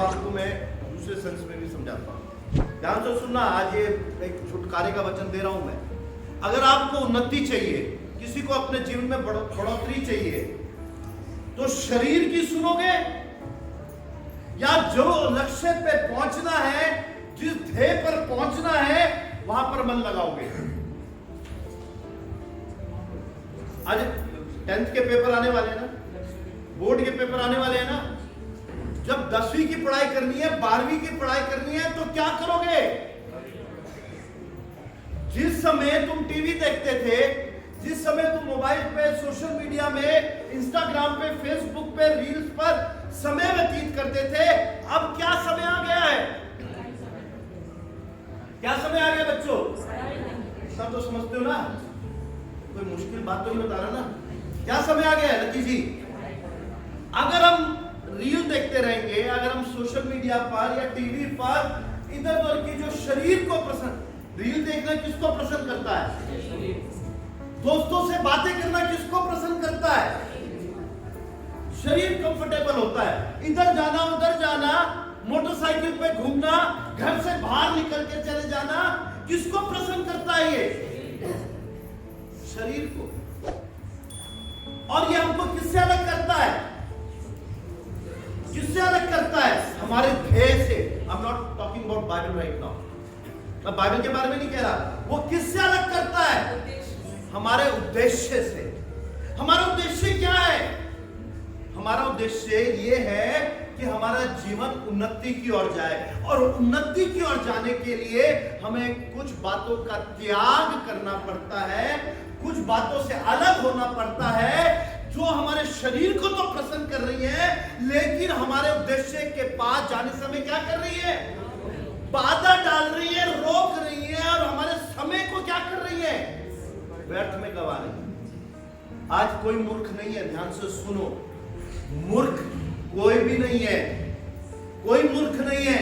आपको मैं दूसरे सेंस में भी समझाता हूँ। ध्यान से सुनना, आज ये एक छुटकारे का वचन दे रहा हूं मैं। अगर आपको उन्नति चाहिए, किसी को अपने जीवन में बढ़ोतरी चाहिए, तो शरीर की सुनोगे या जो लक्ष्य पे पहुंचना है, जिस ध्येय पर पहुंचना है, वहां पर मन लगाओगे। आज 10th के पेपर आने वाले हैं ना, बोर्ड के पेपर आने वाले हैं ना। जब 10वीं की पढ़ाई करनी है, 12वीं की पढ़ाई करनी है, तो क्या करोगे? जिस समय तुम टीवी देखते थे, जिस समय तुम मोबाइल पे, सोशल मीडिया में, इंस्टाग्राम पे, फेसबुक पे, रील्स पर समय व्यतीत करते थे, अब क्या समय आ गया है? क्या समय आ गया बच्चों? सब तो समझते हो ना, कोई मुश्किल बात तो नहीं बता रहा ना। क्या समय आ गया है लकी जी? अगर हम रील देखते रहेंगे, अगर हम सोशल मीडिया पर या टीवी पर इधर उधर की जो शरीर को पसंद, रील देखना किसको पसंद करता है? दोस्तों से बातें करना किसको पसंद करता है? शरीर कंफर्टेबल होता है, इधर जाना उधर जाना, मोटरसाइकिल पे घूमना, घर से बाहर निकल के चले जाना, किसको पसंद करता है? ये शरीर को। और ये हमको किससे अलग करता है? किससे अलग करता है? हमारे ध्येय से। I am not talking about Bible right now, मैं बाइबल के बारे में नहीं कह रहा। वो किससे अलग करता है? हमारे उद्देश्य से। हमारा उद्देश्य क्या है? हमारा उद्देश्य ये है कि हमारा जीवन उन्नति की ओर जाए, और उन्नति की ओर जाने के लिए हमें कुछ बातों का त्याग करना पड़ता है, कुछ बातों से अलग होना पड़ता है जो हमारे शरीर को तो प्रसन्न कर रही है, लेकिन हमारे उद्देश्य के पास जाने समय क्या कर रही है? बाधा डाल रही है, रोक रही है, और हमारे समय को क्या कर रही है? व्यर्थ में गवा रही है। आज कोई मूर्ख नहीं है, ध्यान से सुनो। मूर्ख कोई भी नहीं है, कोई मूर्ख नहीं है,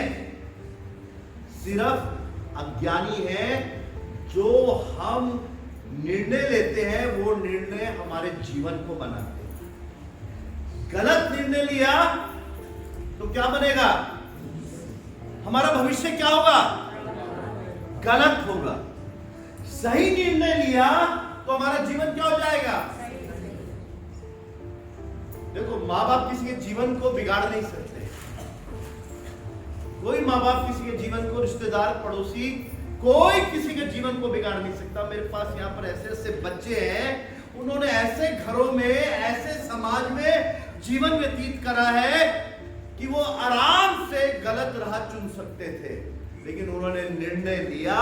सिर्फ अज्ञानी है। जो हम निर्णय लेते हैं, वो निर्णय हमारे जीवन को बनाते हैं। गलत निर्णय लिया तो क्या बनेगा? हमारा भविष्य क्या होगा? गलत होगा। सही निर्णय लिया तो हमारा जीवन क्या हो जाएगा? देखो, माँ बाप किसी के जीवन को बिगाड़ नहीं सकते। कोई माँ बाप किसी के जीवन को, रिश्तेदार, पड़ोसी, कोई किसी के जीवन को बिगाड़ नहीं सकता। मेरे पास यहाँ पर ऐसे ऐसे बच्चे हैं, उन्होंने ऐसे घरों में, ऐसे समाज में जीवन व्यतीत करा है कि वो आराम से गलत राह चुन सकते थे, लेकिन उन्होंने निर्णय लिया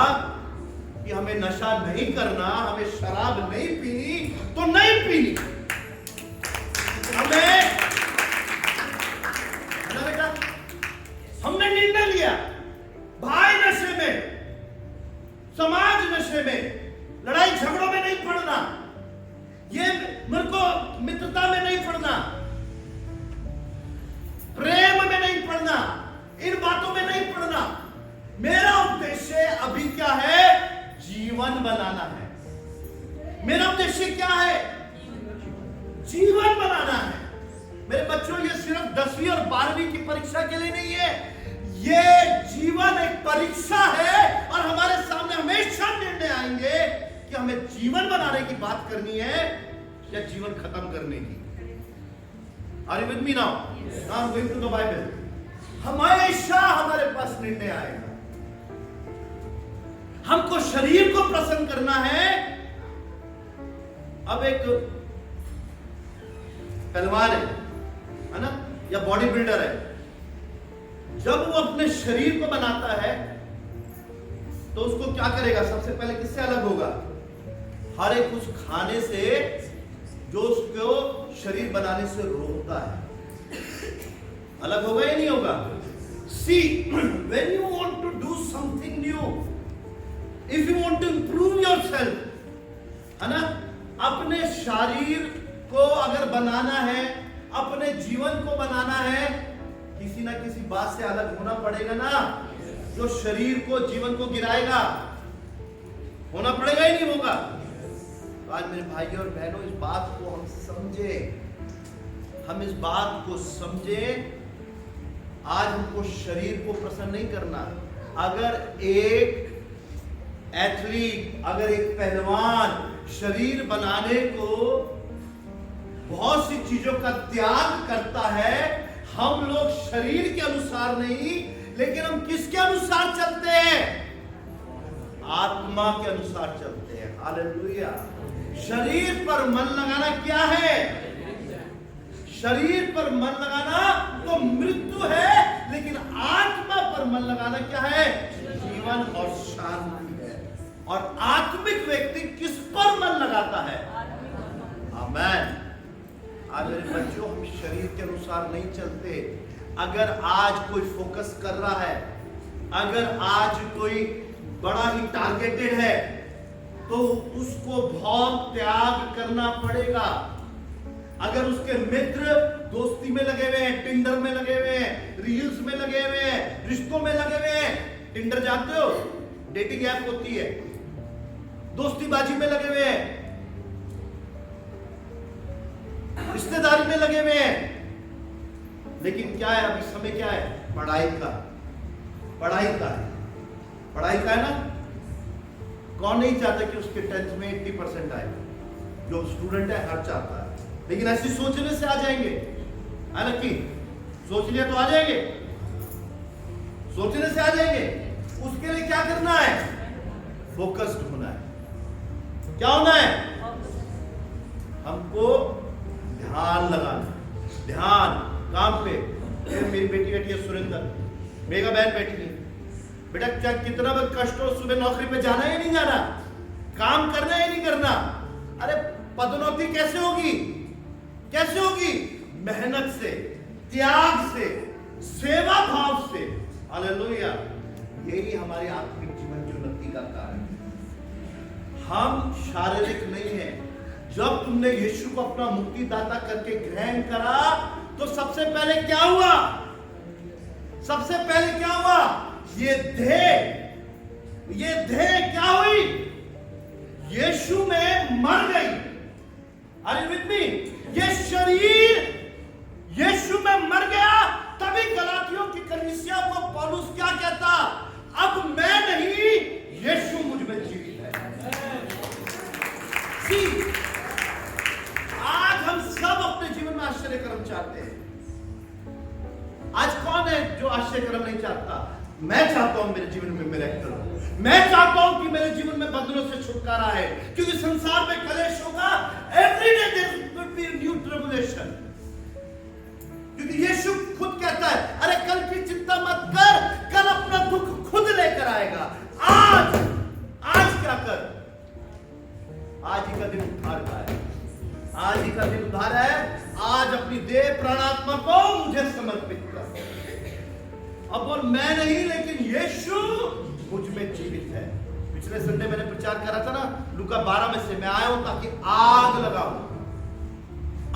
कि हमें नशा नहीं करना, हमें शराब नहीं पीनी, तो नहीं पीनी। हमें ना बेटा, हमने निर्णय लिया। भाई नशे में, समाज नशे में, लड़ाई झगड़ों में नहीं पड़ना, ये मेरे को मित्रता में नहीं पड़ना, प्रेम में नहीं पड़ना, इन बातों में नहीं पड़ना। मेरा उद्देश्य अभी क्या है? जीवन बनाना है। मेरा उद्देश्य क्या है? जीवन बनाना है। मेरे बच्चों, ये सिर्फ 10वीं और 12वीं की परीक्षा के लिए नहीं है, ये जीवन एक परीक्षा है, और हमारे सामने हमेशा निर्णय आएंगे कि हमें जीवन बनाने की बात करनी है या जीवन खत्म करने की। Are you with me now? Now I'm going to the Bible. हमेशा हमारे पास निर्णय आएगा। हमको शरीर को प्रसन्न करना है। अब एक पहलवान है ना, या बॉडी बिल्डर है, जब वो अपने शरीर को बनाता है तो उसको क्या करेगा? सबसे पहले किससे अलग होगा? हर एक उस खाने से जो उसको शरीर बनाने से रोकता है। अलग होगा या नहीं होगा? See, when you want to do something new, if you want to improve yourself, है ना, अपने शरीर को अगर बनाना है, अपने जीवन को बनाना है, किसी ना किसी बात से अलग होना पड़ेगा ना, जो शरीर को, जीवन को गिराएगा। होना पड़ेगा ही नहीं होगा? तो आज मेरे भाइयों और बहनों, इस बात को हम समझे, हम इस बात को समझे आज हमको शरीर को प्रसन्न नहीं करना। अगर एक एथलीट, अगर एक पहलवान शरीर बनाने को बहुत सी चीजों का त्याग करता है, हम लोग शरीर के अनुसार नहीं, लेकिन हम किसके अनुसार चलते हैं? आत्मा के अनुसार चलते हैं। हालेलुया। शरीर पर मन लगाना क्या है? शरीर पर मन लगाना तो मृत्यु है, लेकिन आत्मा पर मन लगाना क्या है? जीवन और शांति है। और आत्मिक व्यक्ति किस पर मन लगाता है? आमेन। आज मेरे बच्चों, हम शरीर के अनुसार नहीं चलते। अगर आज कोई फोकस कर रहा है, अगर आज कोई बड़ा ही टारगेटेड है, तो उसको बहुत त्याग करना पड़ेगा। अगर उसके मित्र दोस्ती में लगे हुए हैं, टिंडर में लगे हुए हैं, रील्स में लगे हुए हैं, रिश्तों में लगे हुए हैं, टिंडर जानते हो, डेटिंग ऐप होती है, दोस्तीबाजी में लगे हुए हैं, रिश्तेदारी में लगे हुए हैं, लेकिन क्या है अभी समय? क्या है? पढ़ाई का। पढ़ाई का है, पढ़ाई का है ना। कौन नहीं चाहता कि उसके 10th में 80% आए? जो स्टूडेंट है हर चाहता है, लेकिन ऐसी सोचने से आ जाएंगे। हालांकि सोच लिया तो आ जाएंगे, सोचने से आ जाएंगे। उसके लिए क्या करना है? फोकस्ड होना है। क्या होना है? हमको ध्यान लगाना, ध्यान काम पे। मेरी बेटी बैठी है सुरेंद्र, मेगा बहन बैठी है। बेटा क्या कितना भी कष्ट हो, सुबह नौकरी पे जाना है नहीं जाना, काम करना है नहीं करना? अरे पदोन्नति कैसे होगी? कैसे होगी? मेहनत से, त्याग से, सेवा भाव से। हालेलुया। यही हमारे आत्मिक जीवन की उन्नति का कारण है। हम शारीरिक नहीं है। जब तुमने यीशु को अपना मुक्तिदाता करके ग्रहण करा, तो सबसे पहले क्या हुआ? सबसे पहले क्या हुआ? ये देह क्या हुई? यीशु में मर गई। अरे विद मी, ये शरीर यीशु में मर गया। तभी गलातियों की कलीसिया को पौलुस क्या कहता? अब मैं नहीं, यीशु मुझ में जीवित है। आज हम सब अपने जीवन में आश्चर्य कर्म चाहते हैं। आज कौन है जो आश्चर्य कर्म नहीं चाहता? मैं चाहता हूं मेरे जीवन में मिरेकल हो। मैं चाहता हूं कि मेरे जीवन में बंधनों से छुटकारा है, क्योंकि संसार में कलेश होगा। Every day there will be new tribulation. क्योंकि यीशु खुद कहता है, अरे कल की चिंता मत कर, कल अपना दुख खुद लेकर आएगा। आज क्या कर? आज ही का दिन उद्धार का है। आज ही का दिन उद्धार है। आज अपनी देह प्राणात्मा को मुझे समर्पित कर। अब बोल, मैं नहीं, लेकिन यीशु मुझ में जीवित है। पिछले संडे मैंने प्रचार करा था ना, लूका 12 में से मैं आया हूं ताकि आग लगाऊं।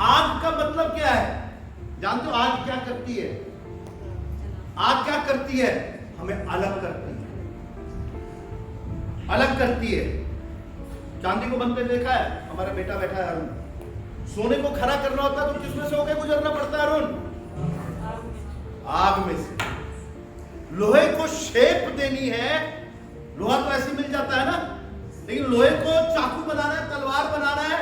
आग का मतलब क्या है? जानते हो आग क्या करती है? आग क्या करती है? हमें अलग करती है, अलग करती है। चांदी को बंद कर देखा है? हमारा बेटा बैठा है अरुण, सोने को खरा करना होता है तो किसमें से होकर गुजरना पड़ता है अरुण? आग में से। लोहे को शेप देनी है, लोहा तो ऐसे मिल जाता है ना, लेकिन लोहे को चाकू बनाना है, तलवार बनाना है,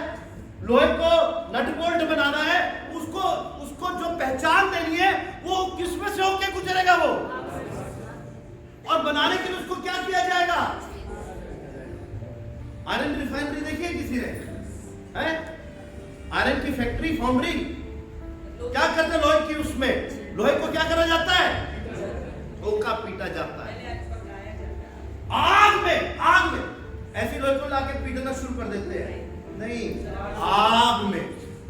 लोहे को नट बोल्ट बनाना है, उसको जो पहचान देनी है, वो किसमें से होकर गुजरेगा वो? और बनाने के लिए उसको क्या किया जाएगा? आयरन रिफाइनरी देखिए किसी ने? है आयरन की फैक्ट्री, फाउंड्री, क्या करते हैं लोहे की? उसमें लोहे को क्या करा जाता है? ठोका पीटा जाता है। आग में ऐसी लोहे को लाके पीटना शुरू कर देते हैं। नहीं,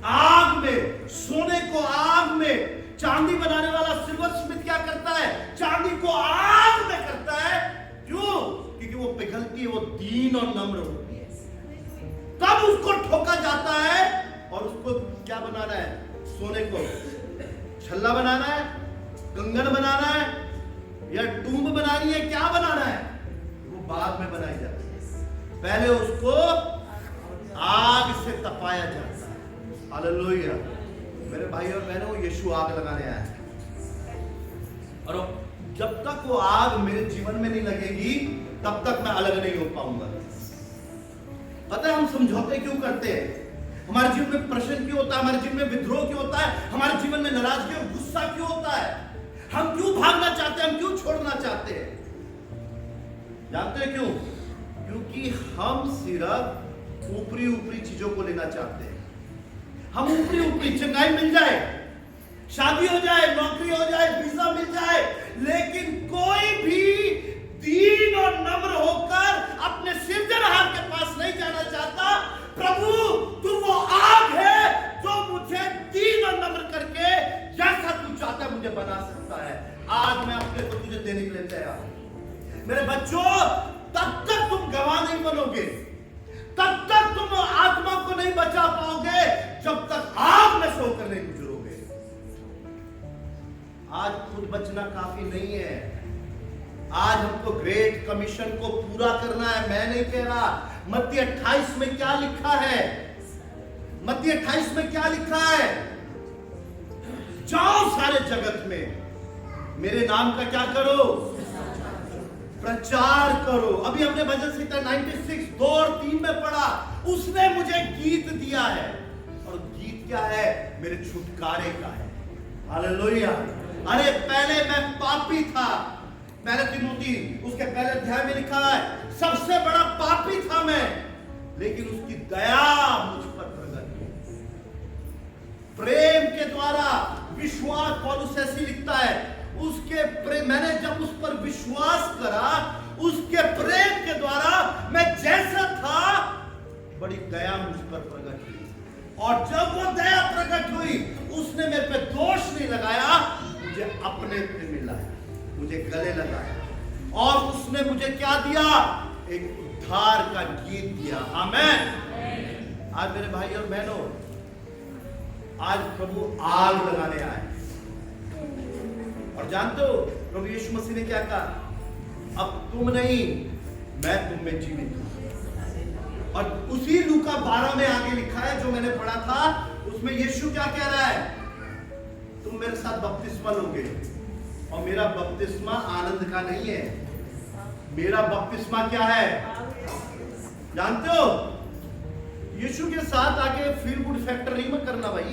आग में सोने को आग में। चांदी बनाने वाला सिल्वर स्मिथ क्या करता है? चांदी को आग में करता है। क्यों? क्योंकि वो पिघलती है, वो दीन और नम्र होती है। तब उसको ठोका जाता है और उसको क्या बनाना है? सोने को छल्ला बनाना है, कंगन बनाना है, या टूंब बनानी है, क्या बनाना है? वो बाद में बनाई जाती है। पहले उसको आग से तपाया जाता है। हालेलुया। मेरे भाई और बहनों, यीशु आग लगाने आया है। और जब तक वो आग मेरे जीवन में नहीं लगेगी तब तक मैं अलग नहीं हो पाऊंगा। पता है हम समझौते क्यों करते हैं? हमारे जीवन में प्रश्न क्यों होता है? हमारे जीवन में विद्रोह क्यों होता है? हमारे जीवन में नाराजगी और गुस्सा क्यों होता है? हम क्यों भागना चाहते हैं? हम क्यों छोड़ना चाहते हैं? जानते हैं क्यों? क्योंकि हम सिर्फ ऊपरी ऊपरी चीजों को लेना चाहते हैं। हम ऊपरी ऊपरी चंगाई मिल जाए, शादी हो जाए, नौकरी हो जाए, वीजा मिल जाए, लेकिन कोई भी दीन और नम्र होकर अपने सिरजनहार के पास नहीं जाना चाहता। प्रभु तू वो आग है जो मुझे दीन और नम्र करके जैसा तू चाहता है मुझे बना सकता है। आज मैं अपने को तुझे देने के लिए तैयार हूं। मेरे बच्चों, तब तक तुम गवाह नहीं बनोगे, तब तक तुम आत्मा को नहीं बचा पाओगे जब तक आग में से होकर नहीं गुजरोगे। आज खुद बचना काफी नहीं है। आज हमको ग्रेट कमीशन को पूरा करना है। मैं नहीं कह रहा। मत्ती 28 में क्या लिखा है? मत्ती 28 में क्या लिखा है? जाओ सारे जगत में मेरे नाम का क्या करो? प्रचार करो। अभी हमने भजन संहिता 96 2 और 3 में पढ़ा। उसने मुझे गीत दिया है, और गीत क्या है? मेरे छुटकारे का है। हालेलुया। अरे पहले मैं पापी था। पहले तिमोथी उसके पहले अध्याय में लिखा है सबसे बड़ा पापी था मैं, लेकिन उसकी दया मुझ पर प्रकट हुई। प्रेम के द्वारा विश्वास, पौलुस ऐसी लिखता है, उसके प्रेम, मैंने जब उस पर विश्वास करा, उसके प्रेम के द्वारा मैं जैसा था बड़ी दया मुझ पर प्रकट हुई। और जब वो दया प्रकट हुई, उसने मेरे पे दोष नहीं लगाया, मुझे अपने पे मिलाया, मुझे गले लगाया, और उसने मुझे क्या दिया? एक उद्धार का गीत दिया। आमेन। आज मेरे भाई और बहनों, आज प्रभु आग लगाने आए। और जानते हो प्रभु यीशु मसीह ने क्या कहा? अब तुम नहीं, मैं तुम में जीवित हूं। और उसी लूका 12 में आगे लिखा है जो मैंने पढ़ा था, उसमें यीशु क्या कह रहा है? तुम मेरे साथ बपतिस्मा लोगे, और मेरा बपतिस्मा आनंद का नहीं है। मेरा बपतिस्मा क्या है? जानते हो? यीशु के साथ आके फील गुड फैक्टर नहीं मत करना भाई।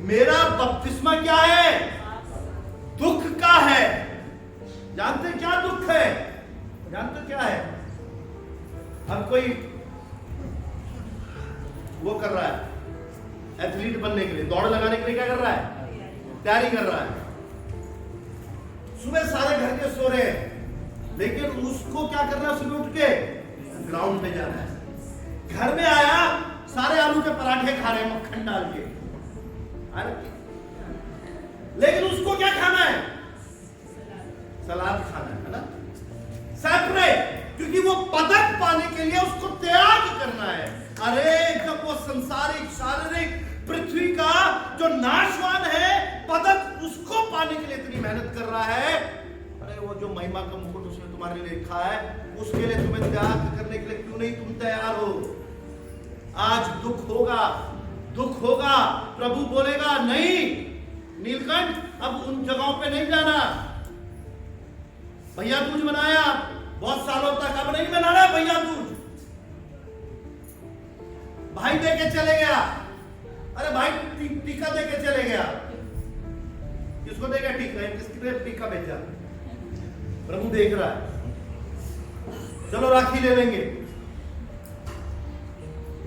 मेरा बपतिस्मा क्या है? दुख का है। जानते क्या दुख है? जानते क्या है? अब कोई वो कर रहा है एथलीट बनने के लिए, दौड़ लगाने के लिए क्या कर रहा है? तैयारी कर रहा है। सुबह सारे घर के सो रहे हैं, लेकिन उसको क्या करना है? सुबह उठ के ग्राउंड पे जाना है। घर में आया, सारे आलू के पराठे खा रहे हैं मक्खन डाल के, लेकिन उसको क्या खाना है? सलाद खाना है ना, सेपरेट, क्योंकि वो पदक पाने के लिए उसको त्याग करना है। अरे जब वो संसारिक शारीरिक पृथ्वी का जो नाशवान है पदक, उसको पाने के लिए इतनी मेहनत कर रहा है, अरे वो जो महिमा का मुकुट उसने तुम्हारे लिए लिखा है, उसके लिए तुम्हें त्याग करने के लिए क्यों नहीं तुम तैयार हो? आज दुख होगा, दुख होगा। प्रभु बोलेगा नहीं नीलकंठ, अब उन जगहों पे नहीं जाना। भैया दूज मनाया बहुत सालों तक, अब नहीं मनाना भैया दूज। भाई दे के चले गया, अरे भाई टीका दे के चले गया। किसको देगा टीका? किसके टीका भेजा? प्रभु देख रहा है। चलो राखी ले लेंगे।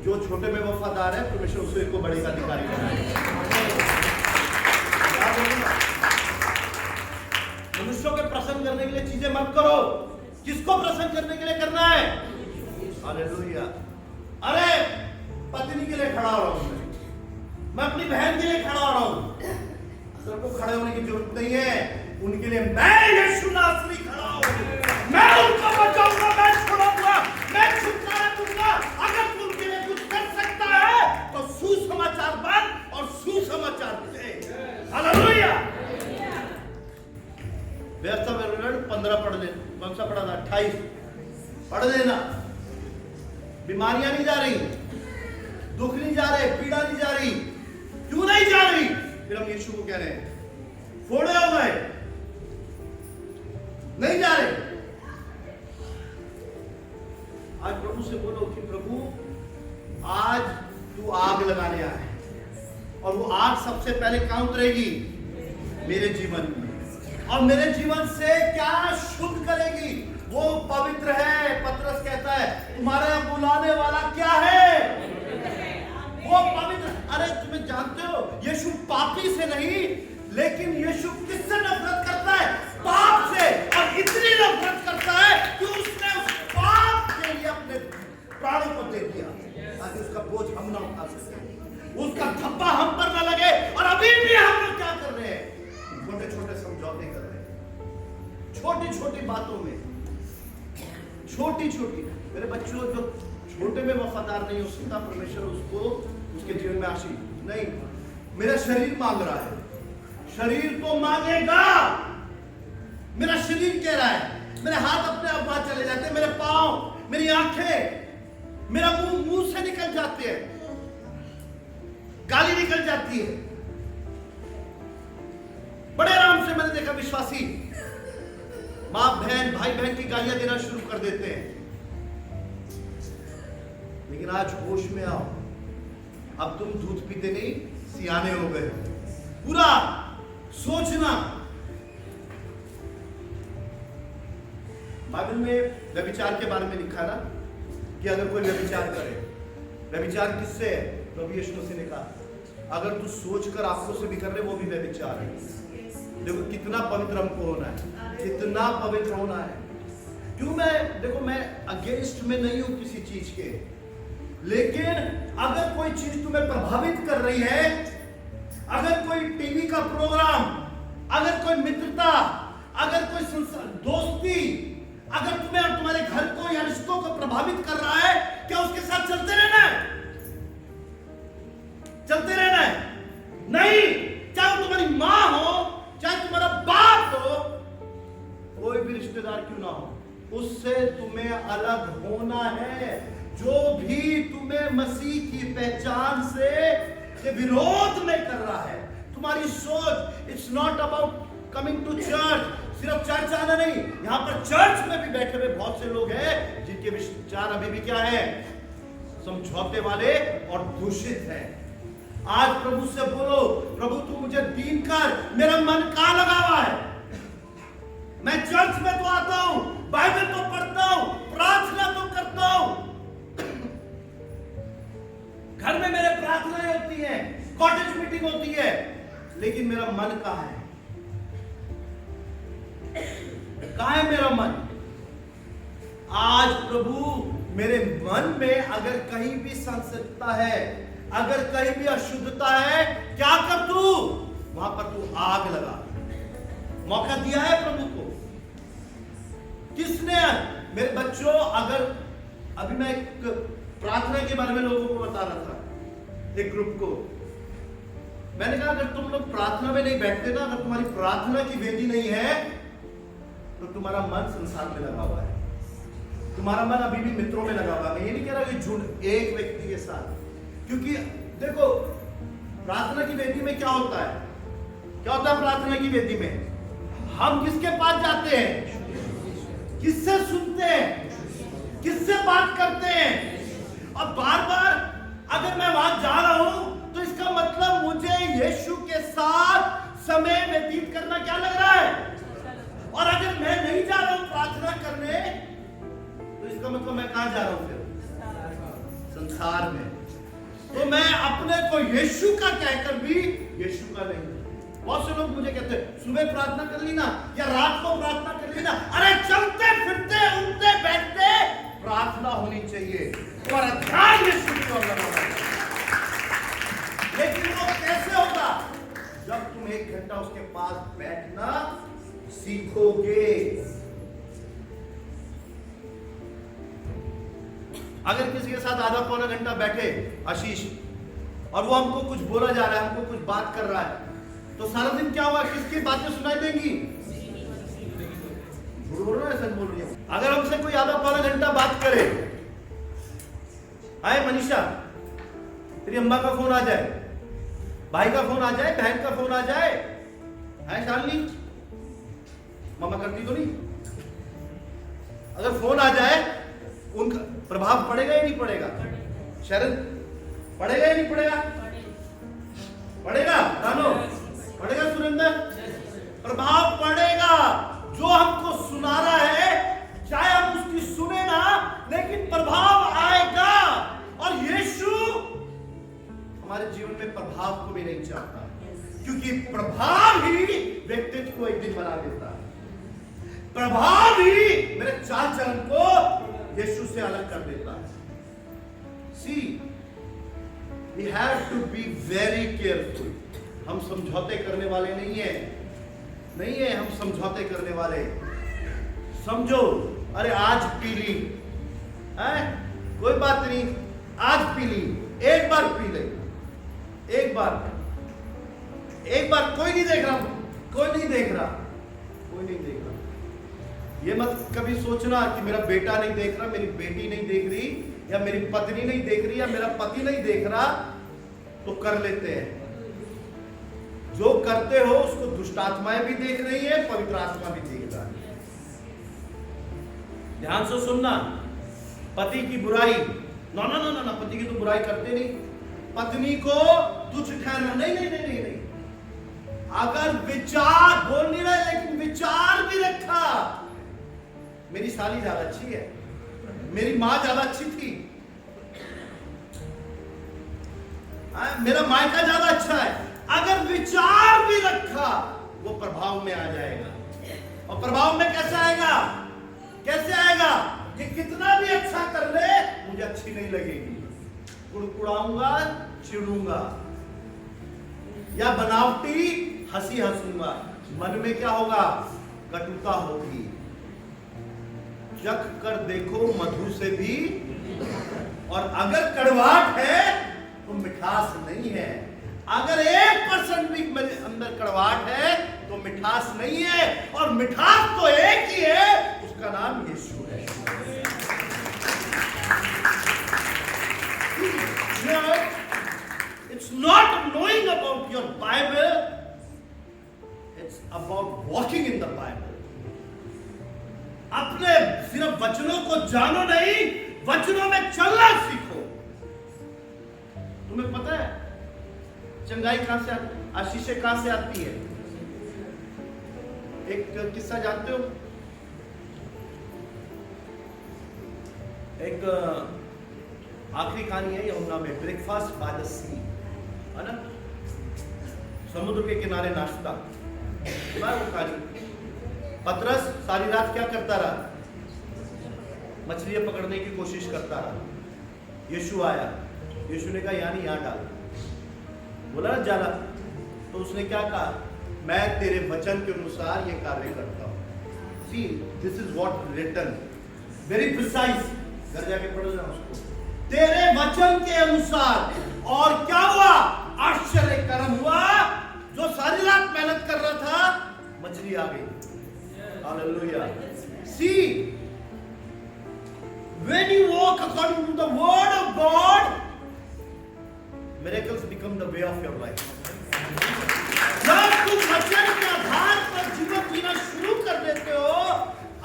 जो छोटे में वफादार है, परमेश्वर उसे को बड़े का अधिकारी बनाएगा। मनुष्यों के प्रसन्न करने के लिए चीजें मत करो। किसको प्रसन्न करने के लिए करना है? हालेलुया। अरे पत्नी के लिए खड़ा हो रहा हूं मैं अपनी बहन के लिए खड़ा हो रहा हूं। तेरे को खड़े होने की जरूरत नहीं है, उनके लिए मैं यीशु नासरी खड़ा हूं। मैं उनको बचाऊंगा, मैं छुड़ाऊंगा, मैं छुटकारा दूंगा। अगर तू उनके लिए कुछ कर सकता है तो सुसमाचार बन और सुसमाचार दे। हालेलुया। व्यवस्था में 15 पढ़ ले, कौन सा पढ़ा था? 28 पढ़ लेना। बीमारियां नहीं जा रही, दुख नहीं जा रहे, पीड़ा नहीं जा रही। क्यों नहीं जा रही? फिर हम यीशु को कह रहे हैं फोड़े हो गए, नहीं जा रहे। आज प्रभु से बोलो कि प्रभु आज तू आग लगाने आया है, और वो आग सबसे पहले कहां उतरेगी? मेरे जीवन में। और मेरे जीवन से क्या शुद्ध करेगी? वो पवित्र है। पतरस कहता है तुम्हारा बुलाने वाला क्या है? वो पवित्र। अरे तुम्हें जानते हो यीशु पापी से नहीं, लेकिन यीशु किससे नफरत करता है? पाप से। और इतनी नफरत करता है कि उसने उस पाप के लिए अपने प्राणों को दे दिया, ताकि उसका बोझ हम ना उठा सके, उसका धब्बा हम पर ना लगे। और अभी भी हम लोग क्या कर रहे हैं? छोटे छोटे समझौते कर रहे हैं, छोटी छोटी बातों में, छोटी छोटी। मेरे बच्चों, जो छोटे में वफादार नहीं हो सकता, परमेश्वर उसको उसके जीवन में आशीष नहीं। मेरा शरीर मांग रहा है, शरीर तो मांगेगा। मेरा शरीर कह रहा है, मेरे हाथ अपने आप बाहर चले जाते हैं, मेरे पांव, मेरी आंखें, मेरा मुंह से निकल जाते हैं, गाली निकल जाती है। बड़े आराम से मैंने देखा विश्वासी मां बहन, भाई बहन की गालियां देना शुरू कर देते हैं। लेकिन आज होश में आओ, अब तुम दूध पीते नहीं, सियाने हो गए। पूरा सोचना। बाइबल में व्यभिचार के बारे में लिखा ना कि अगर कोई व्यभिचार करे, व्यभिचार किससे है? प्रभु यीशु मसीह ने कहा अगर तू सोचकर आंखों से भी कर रहे, वो भी व्यभिचार है। देखो कितना पवित्र हमको होना है, कितना पवित्र होना है। क्यों? मैं अगेंस्ट में नहीं हूं किसी चीज के, लेकिन अगर कोई चीज तुम्हें प्रभावित कर रही है, अगर कोई टीवी का प्रोग्राम, अगर कोई मित्रता, अगर कोई दोस्ती, अगर तुम्हें और तुम्हारे घर को या रिश्तों को प्रभावित कर रहा है, क्या उसके साथ चलते रहना है? चलते रहना है? नहीं। चाहे तुम्हारी मां हो, चाहे तुम्हारा बाप हो, कोई भी रिश्तेदार क्यों ना हो, उससे तुम्हें अलग होना है। जो भी तुम्हें मसीह की पहचान से के विरोध में कर रहा है, तुम्हारी सोच, it's not about coming to church. सिर्फ चर्च आना नहीं, यहां पर चर्च में भी बैठे हुए बहुत से लोग हैं जिनके विचार अभी भी क्या है? समझौते वाले और दूषित हैं। आज प्रभु से बोलो, प्रभु तू मुझे दीन कर, मेरा मन कहां लगा हुआ है? मैं चर्च में तो आता हूं, बाइबल तो पढ़ता हूं, प्रार्थना तो करता हूं, घर में मेरे प्रार्थनाएं होती हैं, कॉटेज मीटिंग होती है, लेकिन मेरा मन कहां है? कहां है मेरा मन? आज प्रभु मेरे मन में अगर कहीं भी संसिद्धता है, अगर कहीं भी अशुद्धता है, क्या कर तू? वहां पर तू आग लगा। मौका दिया है प्रभु को। किसने? मेरे बच्चों, अगर अभी मैं एक प्रार्थना के बारे में लोगों को बता रहा था, एक ग्रुप को, मैंने कहा अगर तुम लोग प्रार्थना में नहीं बैठते ना, अगर तुम्हारी प्रार्थना की वेदी नहीं है, तो तुम्हारा मन संसार में लगा हुआ है, तुम्हारा मन अभी भी मित्रों में लगा हुआ है। मैं ये नहीं कह रहा कि झूठ एक व्यक्ति के साथ, क्योंकि देखो प्रार्थना की वेदी में क्या होता है? क्या होता है प्रार्थना की वेदी में? हम किसके पास जाते हैं? किससे सुनते हैं? किससे बात करते हैं? और बार बार अगर मैं वहां जा रहा हूं, तो इसका मतलब मुझे यीशु के साथ समय व्यतीत करना क्या लग रहा है? और अगर मैं नहीं जा रहा हूं प्रार्थना करने, तो इसका मतलब मैं कहां जा रहा हूं? फिर संसार में। तो मैं अपने को यीशु का कहकर भी यीशु का नहीं। बहुत से लोग मुझे कहते हैं सुबह प्रार्थना कर ली ना, या रात को प्रार्थना कर ली ना। अरे चलते फिरते, उठते बैठते प्रार्थना होनी चाहिए, और ध्यान यीशु की ओर लगा होगा। लेकिन वो कैसे होगा? जब तुम 1 घंटा उसके पास बैठना सीखोगे। अगर किसी के साथ आधा पौना घंटा बैठे आशीष, और वो हमको कुछ बोला जा रहा है, हमको कुछ बात कर रहा है, तो सारा दिन क्या हुआ? किसकी बातें सुनाई देंगी? बोल रहा है, सच बोल रही हूं। अगर हमसे कोई आधा पौना घंटा बात करे, आए मनीषा, तेरी अम्मा का फोन आ जाए, भाई का फोन आ जाए, बहन का फोन आ जाए, है शालिनी, मामा करती तो नहीं? अगर फोन आ जाए उनका प्रभाव पड़ेगा ही नहीं पड़ेगा? शरण पड़ेगा ही नहीं पड़ेगा? पड़ेगा रानो, पड़ेगा सुरेंद्र, प्रभाव पड़ेगा। जो हमको सुना रहा है चाहे हम उसकी सुने ना, लेकिन प्रभाव आएगा। और यीशु हमारे जीवन में प्रभाव को भी नहीं चाहता, क्योंकि प्रभाव ही व्यक्तित्व को एक दिन बना देता है। प्रभाव ही मेरे चाल चलन को यीशु से अलग कर देता है। See, we have to be very careful. हम समझौते करने वाले नहीं है, हम समझौते करने वाले। समझो, अरे आज पी ली, कोई बात नहीं, आज पी ली, एक बार पी ले, एक बार, कोई नहीं देख रहा, कोई नहीं देख रहा। ये मत कभी सोचना कि मेरा बेटा नहीं देख रहा, मेरी बेटी नहीं देख रही, या मेरी पत्नी नहीं देख रही, या मेरा पति नहीं देख रहा, तो कर लेते हैं। जो करते हो उसको दुष्ट आत्माएं भी देख रही है, पवित्र आत्मा भी देख रहा है। ध्यान से सुनना, पति की बुराई ना, पति की तो बुराई करते नहीं, पत्नी को तुच्छ ठहरना, नहीं। अगर विचार बोल नहीं रहे, लेकिन विचार भी रखा, मेरी साली ज्यादा अच्छी है, मेरी मां ज्यादा अच्छी थी, मेरा मायका ज्यादा अच्छा है, अगर विचार भी रखा, वो प्रभाव में आ जाएगा। और प्रभाव में कैसे आएगा कि कितना भी अच्छा कर ले, मुझे अच्छी नहीं लगेगी, कुड़कुड़ाऊंगा, चिढ़ूंगा, या बनावटी हंसी हंसूंगा, मन में क्या होगा? कटुता होगी। चख कर देखो मधु से भी, और अगर कड़वाहट है तो मिठास नहीं है। अगर 1% भी मेरे अंदर कड़वाहट है तो मिठास नहीं है, और मिठास तो एक ही है, उसका नाम यीशु है। It's not knowing about your Bible, it's about walking in the Bible. अपने सिर्फ वचनों को जानो नहीं, वचनों में चलना सीखो। तुम्हें पता है चंगाई कहां से आती, आशीषें कहां से आती है? एक किस्सा जानते हो? एक आखिरी कहानी है यमुना में, ब्रेकफास्ट बाय द सी, है ना? समुद्र के किनारे नाश्ता, सुना है वो कहानी? पतरस सारी रात क्या करता रहा? मछलियां पकड़ने की कोशिश करता रहा। यीशु आया, यीशु ने कहा यानी यहां डाल, बोला ना जाला, तो उसने क्या कहा? मैं तेरे वचन के अनुसार ये कार्य करता हूं। See, this is what written, very precise। घर जाके पढ़ो ना उसको, तेरे वचन के अनुसार। और क्या हुआ? आश्चर्य कर्म हुआ। जो सारी रात मेहनत कर रहा था, मछली आ गई। Hallelujah. See, when you walk according to the word of God, miracles become the way of your life. जब तुम वचन के आधार पर जीवन जीना शुरू कर देते हो,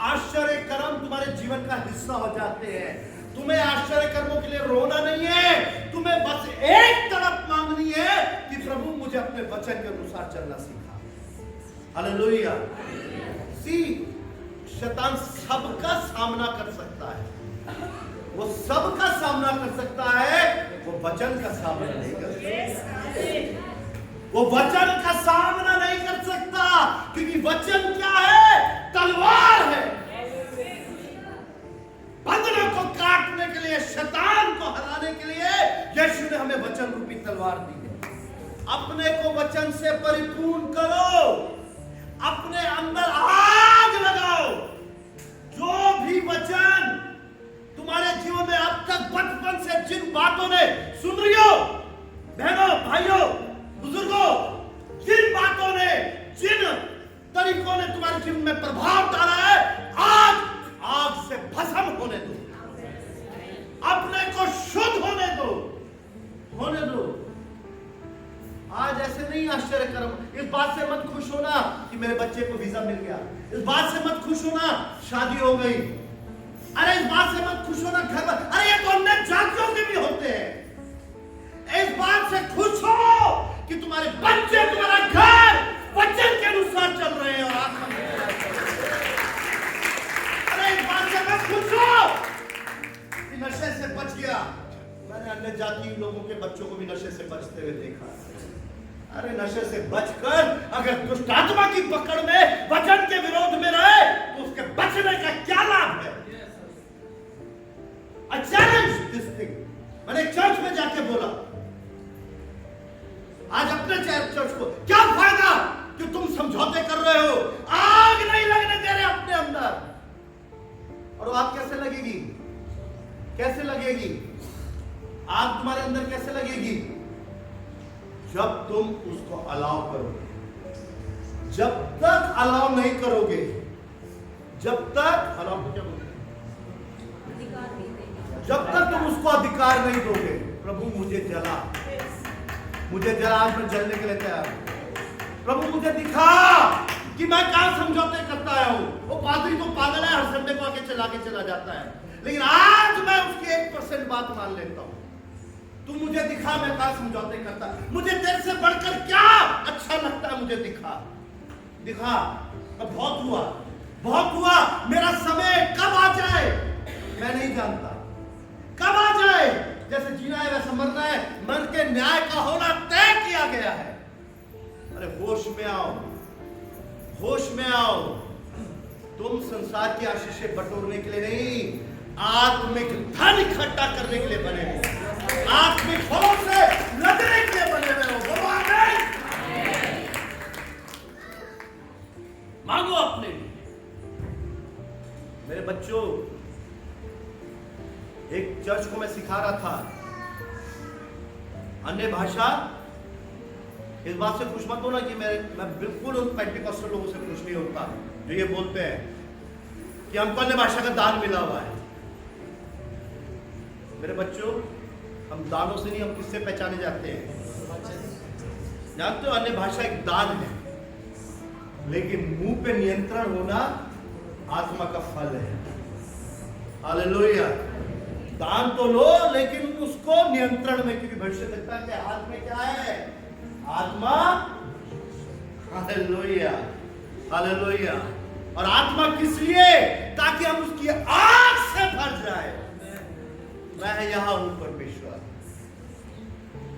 आश्चर्य कर्म तुम्हारे जीवन का हिस्सा हो जाते हैं। तुम्हें आश्चर्य कर्मों के लिए रोना नहीं है, तुम्हें बस एक तरफ मांगनी है कि प्रभु मुझे अपने वचन के अनुसार चलना सिखा। हालेलुया। सी, शैतान सबका सामना कर सकता है, वो सबका सामना कर सकता है, वो वचन का सामना नहीं कर सकता। वो वचन का सामना नहीं कर सकता, क्योंकि वचन क्या है? तलवार है। बंधनों को काटने के लिए, शैतान को हराने के लिए यीशु ने हमें वचन रूपी तलवार दी है। अपने को वचन से परिपूर्ण करो, अपने अंदर आग लगाओ। जो भी वचन तुम्हारे जीवन में अब तक बचपन से जिन बातों ने, सुन रही हो बहनों, भाइयों, बुजुर्गों, जिन बातों ने, जिन तरीकों ने तुम्हारे जीवन में प्रभाव डाला है, आज आग से भस्म होने दो, अपने को शुद्ध होने दो। आज ऐसे नहीं आश्चर्य कर्म। इस बात से मत खुश होना कि मेरे बच्चे को वीजा मिल गया, इस बात से मत खुश होना शादी हो गई, अरे इस बात से मत खुश होना घर में, अरे ये तो अन्य जातियों के भी होते हैं। इस बात से खुश हो कि तुम्हारे बच्चे, तुम्हारा घर वचन के अनुसार चल रहे हैं और आत्मा के अनुसार चल रहे हैं। अरे इस बात से मत खुश हो कि नशे से बच गया। मैंने अन्य जाति लोगों के बच्चों को भी नशे से बचते हुए देखा। अरे नशे से बचकर अगर दुष्ट आत्मा की पकड़ में वचन के विरोध में रहे तो उसके बचने का क्या लाभ है? I challenge this thing. मैंने चर्च में जाके बोला, आज अपने चर्च को, क्या फायदा कि तुम समझौते कर रहे हो, आग नहीं लगने दे रहे अपने अंदर। और वो आग कैसे लगेगी? कैसे लगेगी आग तुम्हारे अंदर? कैसे लगेगी? जब तुम उसको अलाउ करोगे। जब तक अलाउ नहीं करोगे, जब तक अलाउ, क्या बोलते, जब तक तुम उसको अधिकार नहीं दोगे, प्रभु मुझे जला, मुझे जला, आज मैं जलने के लिए तैयार हूं। प्रभु मुझे दिखा कि मैं कहां समझौते करता आया हूं। वो पादरी तो पागल है, हर संडे को आके चला जाता है, लेकिन आज मैं उसकी 1% बात मान लेता हूं। तू मुझे दिखा मैं कहां समझौते करता, मुझे तेरे से बढ़कर क्या अच्छा लगता है, मुझे दिखा। अब बहुत हुआ, मेरा समय कब आ जाए मैं नहीं जानता, कब आ जाए। जैसे जीना है वैसे मरना है, मर के न्याय का होना तय किया गया है। अरे होश में आओ, होश में आओ। तुम संसार की आशीषें बटोरने के लिए नहीं, आत्मिक धन इकट्ठा करने के लिए बने हो, आत्मिक फलों से लदने के लिए बने हुए हो। बोलो आमीन। मांगो अपने लिए। मेरे बच्चों, एक चर्च को मैं सिखा रहा था, अन्य भाषा। इस बात से खुश मत होना कि मैं बिल्कुल उन पेंटिकॉस्टल लोगों से खुश नहीं होता जो ये बोलते हैं कि हमको अन्य भाषा का दान मिला हुआ है। मेरे बच्चों, हम दानों से नहीं, हम किससे पहचाने जाते हैं? जानते हो, अन्य भाषा एक दान है, लेकिन मुंह पे नियंत्रण होना आत्मा का फल है। हालेलुया। दान तो लो, लेकिन उसको नियंत्रण में, क्योंकि भविष्य देखता है कि हाथ में क्या है? आत्मा। Hallelujah, hallelujah. और आत्मा किस लिए? ताकि हम उसकी आग से भर जाए। मैं यहाँ हूं परमेश्वर।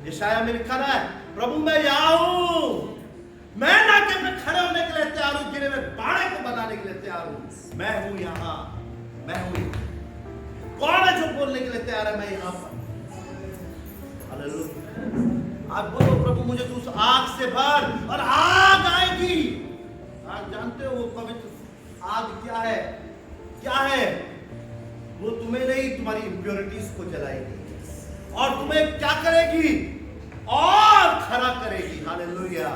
यशाया में लिखा है, प्रभु मैं यहाँ हूं, मैं नाके पे खड़े होने के लिए तैयार हूं, गिरे हुए बाड़े को बनाने के लिए तैयार हूं। मैं हूं यहाँ, मैं हूं। कौन है जो बोलने के लिए तैयार है? मैं यहाँ पर। हालेलुया। आप बोलो, प्रभु मुझे तू उस आग से भर, और आग आएगी। आग जानते हो वो पवित्र आग क्या है? क्या है वो? तुम्हें नहीं, तुम्हारी इंप्योरिटीज को जलाएगी और तुम्हें क्या करेगी? और खरा करेगी। हालेलुया।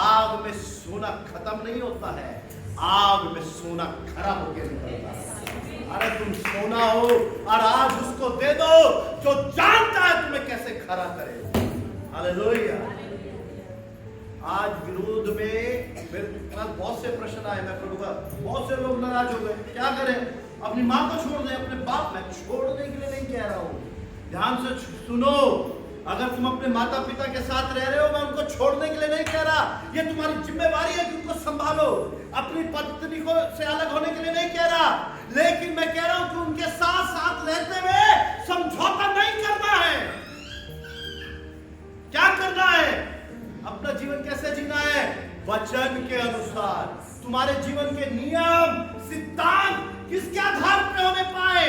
आग में सोना खत्म नहीं होता है, आग में सोना खरा होकर निकलता है। अरे तुम सोना हो और आज उसको दे दो जो जानता है तुम्हें कैसे खरा करे। हालेलुया। आज विरोध में मेरे पास बहुत से प्रश्न आए। मैं प्रभु का, बहुत से लोग नाराज हो गए, क्या करें? अपनी माँ को छोड़ दें, अपने बाप। मैं छोड़ने के लिए नहीं कह रहा हूँ, ध्यान से सुनो। अगर तुम अपने माता पिता के साथ रह रहे हो, मैं उनको छोड़ने के लिए नहीं कह रहा, ये तुम्हारी जिम्मेवारी है कि उनको संभालो। अपनी पत्नी को से अलग होने के लिए नहीं कह रहा, लेकिन मैं कह रहा हूं कि उनके साथ साथ रहते हुए समझौता नहीं करना है। क्या करना है? अपना जीवन कैसे जीना है? वचन के अनुसार। तुम्हारे जीवन के नियम सिद्धांत किसके आधार पर होने पाए?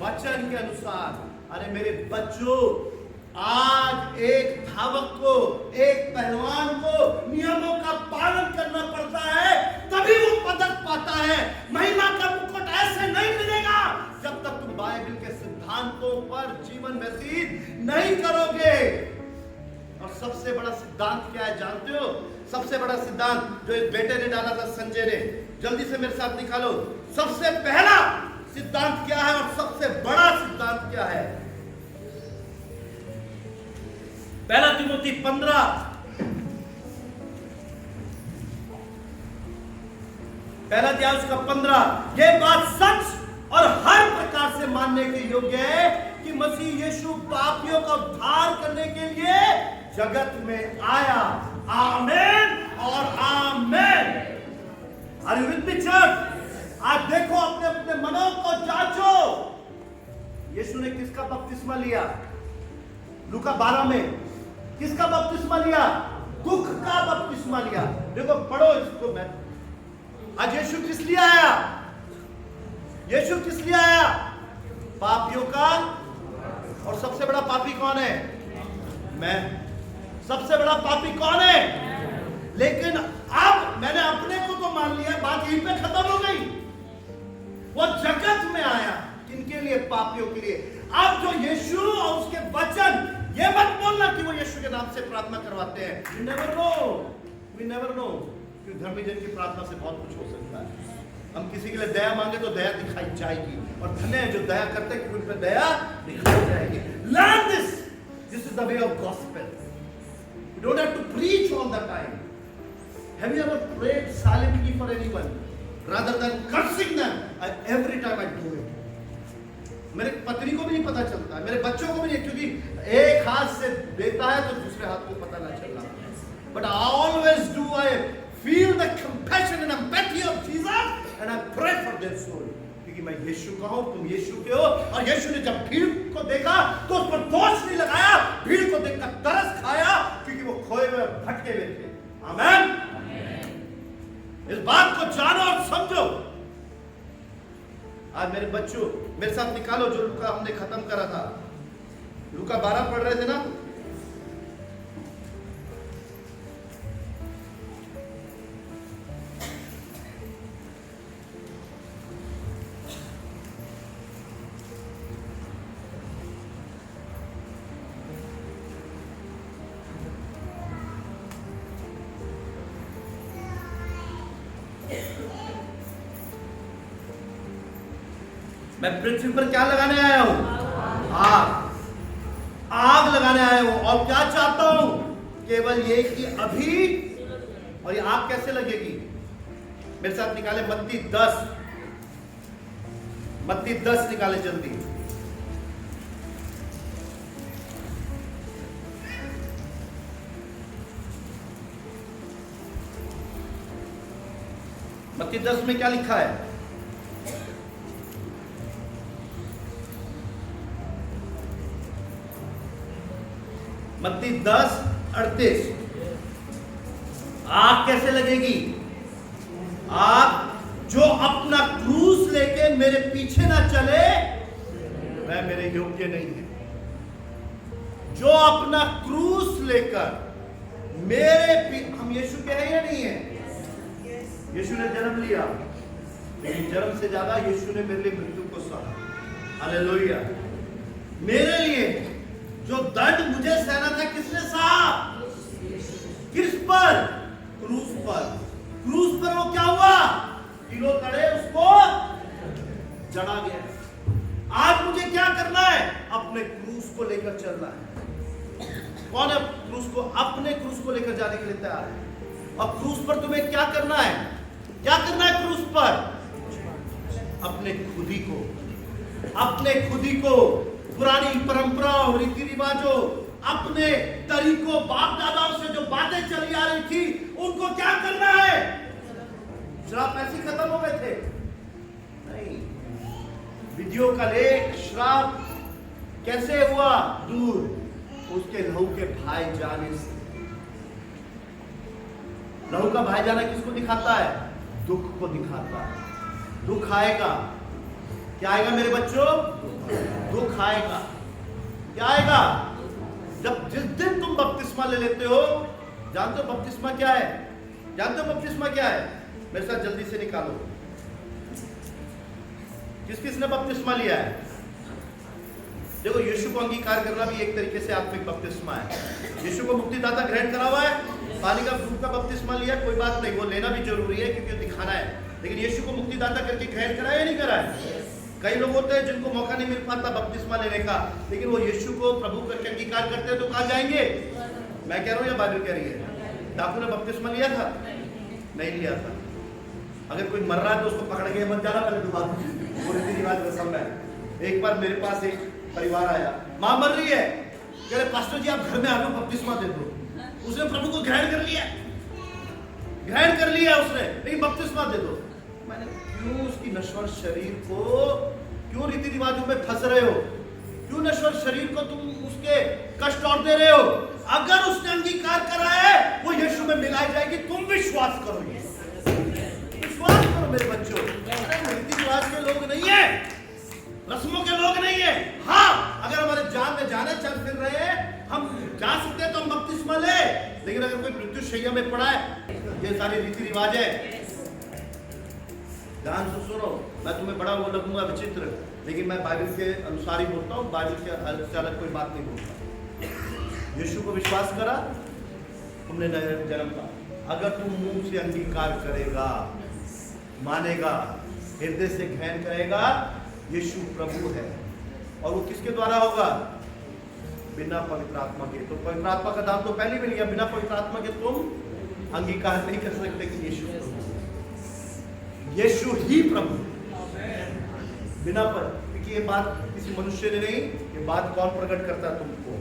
वचन के अनुसार। अरे मेरे बच्चों, आज एक धावक को, एक पहलवान को नियमों का पालन करना पड़ता है, तभी वो पदक पाता है। महिमा का मुकुट ऐसे नहीं मिलेगा जब तक तुम बाइबल के सिद्धांतों पर जीवन व्यतीत नहीं करोगे। और सबसे बड़ा सिद्धांत क्या है जानते हो? सबसे बड़ा सिद्धांत जो इस बेटे ने डाला था, संजय ने, जल्दी से मेरे साथ निकालो। सबसे पहला सिद्धांत क्या है और सबसे बड़ा सिद्धांत क्या है? पहला तिमोथी 15 पहला अध्याय उसका 15। ये बात सच और हर प्रकार से मानने के योग्य है कि मसीह यीशु पापियों का उद्धार करने के लिए जगत में आया। आमेन और amen. Are you with me church? आज देखो, अपने अपने मनों को जांचो। यीशु ने किसका बपतिस्मा लिया? लूका 12 में किसका बपतिस्मा लिया? दुख का बपतिस्मा लिया। देखो, पढ़ो इसको। मैं आज यीशु किस लिए आया? यीशु किस लिए आया? पापियों का। और सबसे बड़ा पापी कौन है? मैं। सबसे बड़ा पापी कौन है? लेकिन अब मैंने अपने को तो मान लिया, बात यहीं पे खत्म हो गई। वो जगत में आया किनके लिए? पापियों के लिए। अब जो यीशु और उसके वचन, ये मत बोलना कि वो यीशु के नाम से प्रार्थना करवाते हैं। We never know, we never know कि धर्मी जन की प्रार्थना से बहुत कुछ हो सकता है। हम किसी के लिए दया मांगे तो दया दिखाई जाएगी, और धन्य है जो दया करते हैं कि उन पर दया दिखाई जाएगी। Learn this. This is the way of gospel. You don't have to preach all the time. Have you ever prayed silently for anyone rather than cursing them? Every time I do it. मेरे पत्नी को भी नहीं पता चलता, मेरे बच्चों को भी नहीं, क्योंकि एक हाथ से देता है तो दूसरे हाथ को पता ना चलना। But I always do. I feel the compassion and empathy of Jesus and I pray for their soul. क्योंकि मैं यीशु का हूं, तुम यीशु के हो। और यीशु ने जब भीड़ को देखा तो उस पर दोष नहीं लगाया, भीड़ को देखकर तरस खाया, क्योंकि वो खोए हुए भटके हुए थे। आमेन। इस बात को जानो और समझो। आज मेरे बच्चों मेरे साथ निकालो जो लूका हमने खत्म करा था। लूका 12 पढ़ रहे थे ना? मैं पृथ्वी पर क्या लगाने आया हूं? आग। आग लगाने आया हूं। और क्या चाहता हूं? केवल ये कि अभी। और ये आग कैसे लगेगी? मेरे साथ निकाले मत्ती 10। मत्ती 10 निकाले जल्दी। मत्ती 10 में क्या लिखा है? मत्ती 10:38। आग कैसे लगेगी? आग जो अपना क्रूस लेके मेरे पीछे ना चले वह मेरे योग्य नहीं है। जो अपना क्रूस लेकर हम यीशु के हैं या नहीं है? यीशु ने जन्म लिया, लेकिन जन्म से ज्यादा यीशु ने मेरे लिए मृत्यु को सहा। हालेलुया। मेरे लिए जो दंड मुझे सहना था किसने सहा? किस पर? क्रूस पर। क्रूस पर वो क्या हुआ? किलो तड़े उसको जड़ा गया। आज मुझे क्या करना है? अपने क्रूस को लेकर चलना है। कौन है क्रूस को? अपने क्रूस को लेकर जाने के लिए तैयार है। और क्रूस पर तुम्हें क्या करना है? क्या करना है क्रूस पर? अपने खुदी को, अपने खुदी को, पुरानी परंपराओं, रीति रिवाजों, अपने तरीकों, बाप दादाओं से जो बातें चली आ रही थी, उनको क्या करना है? श्राप ऐसे खत्म हो गए थे? नहीं। विधियों का लेख, श्राप कैसे हुआ दूर? उसके लहू के भाई जाने से। लहू का भाई जाना किसको दिखाता है? दुख को दिखाता है। दुख आएगा। क्या आएगा मेरे बच्चों? दुख आएगा। क्या आएगा? जब जिस दिन तुम बपतिस्मा ले लेते हो, जानते हो बपतिस्मा क्या है? जानते हो बपतिस्मा क्या है? मेरे साथ जल्दी से निकालो। किस किसने बपतिस्मा लिया है? देखो, यीशु को अंगीकार करना भी एक तरीके से आत्मिक बपतिस्मा है। यीशु को मुक्तिदाता ग्रहण करा हुआ है, पानी का दूध का बपतिस्मा लिया, कोई बात नहीं, वो लेना भी जरूरी है क्योंकि दिखाना है। लेकिन यीशु को मुक्तिदाता करके ग्रहण करा या नहीं करा है? कई लोग होते हैं जिनको मौका नहीं मिल पाता बपतिस्मा लेने का, लेकिन वो यीशु को प्रभु करके अंगीकार करते हैं तो कहाँ जाएंगे? मैं कह रहा हूँ या बाइबल कह रही है? डाकू ने बपतिस्मा लिया था? नहीं लिया था। अगर कोई मर रहा है तो उसको पकड़ के मत जाना, पहले दुआ वो रीति रिवाज रस्म है। एक बार मेरे पास एक परिवार आया, माँ मर रही है, कह रहे पास्टर जी आप घर में आके बपतिस्मा दे दो। उसने प्रभु को ग्रहण कर लिया उसने, लेकिन बपतिस्मा दे दो। मैंने क्यों उसकी नश्वर शरीर को क्यों रीति रिवाजों में फंस रहे हो? क्यों नश्वर शरीर को तुम उसके कष्ट और दे रहे हो? अगर उसने अंगीकार करा है वो यीशु में मिलाई जाएगी। तुम विश्वास करो, विश्वास करो मेरे बच्चों। रीति रिवाज के लोग नहीं है, रस्मों के लोग नहीं है। हाँ, अगर हमारे जान में जाने चल फिर रहे हैं, हम जा सकते हैं तो हम बपतिस्मा ले। लेकिन अगर कोई मृत्यु शैया में पड़ा है, ये सारी रीति रिवाज है। ध्यान से सुनो, मैं तुम्हें बड़ा वो लगूंगा विचित्र, लेकिन मैं बाइबल के अनुसार ही बोलता हूँ, बाइबल के अलग कोई बात नहीं बोलता। यीशु को विश्वास करा, तुमने नया जन्म पाया। अगर तुम मुंह से अंगीकार करेगा, मानेगा, हृदय से ग्रहण करेगा यीशु प्रभु है, और वो किसके द्वारा होगा? बिना पवित्र आत्मा के। तो पवित्र आत्मा का दान तो पहले भी लिया, बिना पवित्र आत्मा के तुम अंगीकार नहीं कर सकते कि यीशु प्रभु, यीशु ही प्रभु। बिना पर, क्योंकि ये बात किसी मनुष्य ने नहीं, ये बात कौन प्रकट करता है तुमको?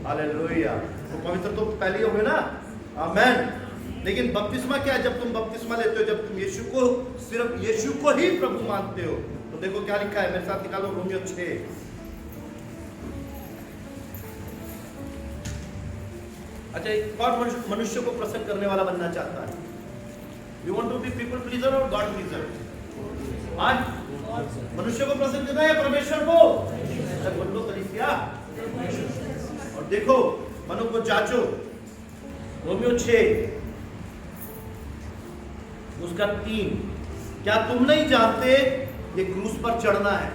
हालेलुया। तो पवित्र तो पहले हो गए ना, आमेन। लेकिन बपतिस्मा क्या है? जब तुम बपतिस्मा लेते हो, जब तुम यीशु को, सिर्फ यीशु को ही प्रभु मानते हो। तो देखो क्या लिखा है, मेरे साथ निकालो रोमियो 6। अच्छा, कौन मनुष्य को प्रसन्न करने वाला बनना चाहता है? You want to be people pleaser और गॉड प्लीजर? आज मनुष्य को प्रसन्न करना है परमेश्वर को? बोलो कलीसिया। और देखो, मनो को जांचो, रोमियो 6 उसका 3। क्या तुम नहीं जानते ये क्रूस पर चढ़ना है?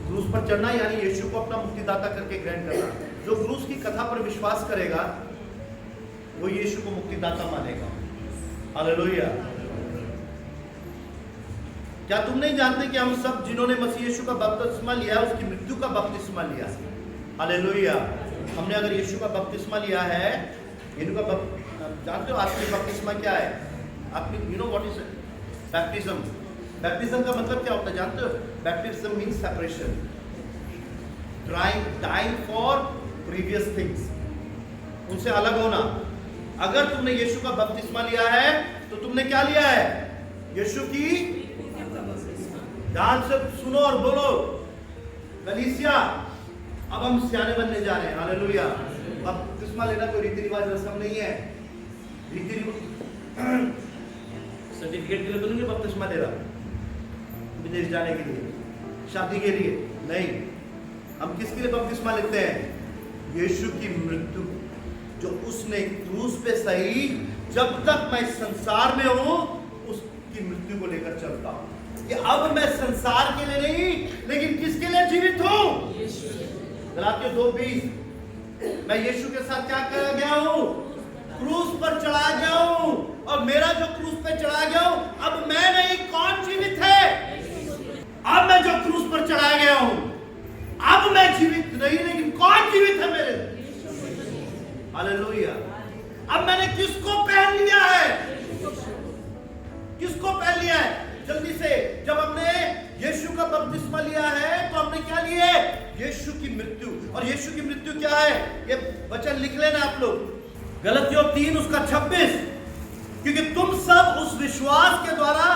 क्रूस पर चढ़ना यानी यीशु को अपना मुक्तिदाता करके ग्रहण करना। जो क्रूस की कथा पर विश्वास करेगा वो यीशु को मुक्तिदाता मानेगा। हालेलुया। क्या तुम नहीं जानते कि हम सब जिन्होंने मसीह यीशु का बपतिस्मा लिया, उसकी मृत्यु का बपतिस्मा लिया? हालेलुया। हमने अगर यीशु का बपतिस्मा लिया है, इनका जानते हो आत्मिक बपतिस्मा क्या है? आत्मिक, you know what is baptism? Baptism का मतलब क्या होता है जानते हो? Baptism means separation, dying for previous things, उनसे अलग होना। अगर तुमने यीशु का बपतिस्मा लिया है तो तुमने क्या लिया है? यीशु की, ध्यान से सुनो और बोलो कलीसिया, अब हम सियाने बनने जा रहे हैं। हालेलुया। बपतिस्मा लेना कोई रीति रिवाज रस्म नहीं है। रीति रिवाज सर्टिफिकेट के लिए तो नहीं बपतिस्मा ले रहा, विदेश जाने के लिए, शादी के लिए नहीं। हम किसके लिए बपतिस्मा लेते हैं? यीशु की मृत्यु, जो उसने क्रूस पे सही, जब तक मैं संसार में हूं उसकी मृत्यु को लेकर चलता हूं कि अब मैं संसार के लिए नहीं, लेकिन किसके लिए जीवित हूं? गलातियों 2:20। मैं यीशु के साथ क्या कर गया हूं? क्रूस पर चढ़ा गया हूं, और मेरा जो क्रूस पे चढ़ा गया हूं, अब मैं नहीं, कौन जीवित है? अब मैं जो क्रूस पर चढ़ा गया हूं, अब मैं जीवित नहीं, लेकिन कौन जीवित है मेरे? हालेलुया। अब मैंने किसको पहन लिया है? किसको पहन लिया है? जल्दी से, जब हमने यीशु का बपतिस्मा लिया है तो हमने क्या लिया है? यीशु की मृत्यु। और यीशु की मृत्यु क्या है? ये वचन लिख लेना आप लोग, गलतियों 3 उसका 26। क्योंकि तुम सब उस विश्वास के द्वारा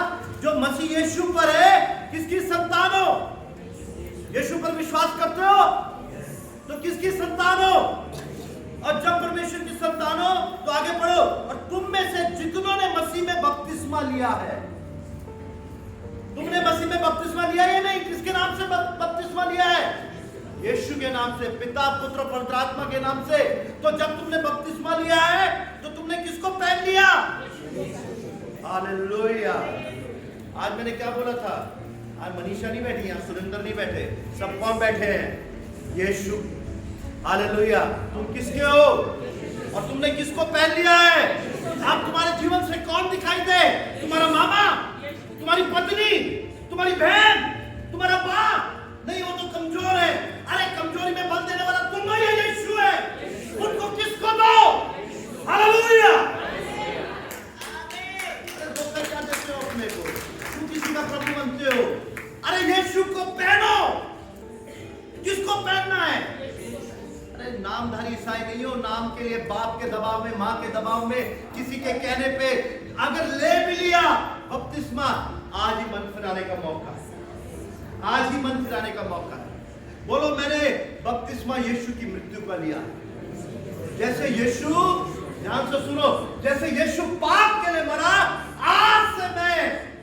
जो मसीह यीशु पर है, किसकी संतान हो? यीशु पर विश्वास करते हो तो किसकी संतान हो? और जब परमेश्वर की संतान हो तो आगे बढ़ो, और तुम में से जितनों ने मसीह में बपतिस्मा लिया है, तुमने मसीह में बपतिस्मा लिया या नहीं? किसके नाम से बपतिस्मा लिया है? यीशु के नाम से, पिता पुत्र पवित्र आत्मा के नाम से। तो जब तुमने बपतिस्मा लिया है तो तुमने किसको पहन लिया? हालेलुया। आज मैंने क्या बोला था? आज मनीषा नहीं बैठी, यहाँ सुरेंद्र नहीं बैठे, सब कौन बैठे हैं? यीशु। हालेलुया। तुम किसके हो और तुमने किसको पहन लिया है? आप तुम्हारे जीवन से कौन दिखाई दे? तुम्हारा मामा, तुम्हारी पत्नी, तुम्हारी बहन, तुम्हारा बाप नहीं? वो तो कमजोर है। अरे कमजोरी में बल देने वाला तुम हो या यीशु है? उनको किसको दो? हालेलुया। अरे धोखा क्या देते हो अपने? गांव में किसी के कहने पे अगर ले भी लिया बपतिस्मा, आज ही मन फिराने का मौका है, आज ही मन फिराने का मौका है। बोलो मैंने बपतिस्मा यीशु की मृत्यु का लिया। जैसे यीशु, ध्यान से सुनो, जैसे यीशु पाप के लिए मरा, आज से मैं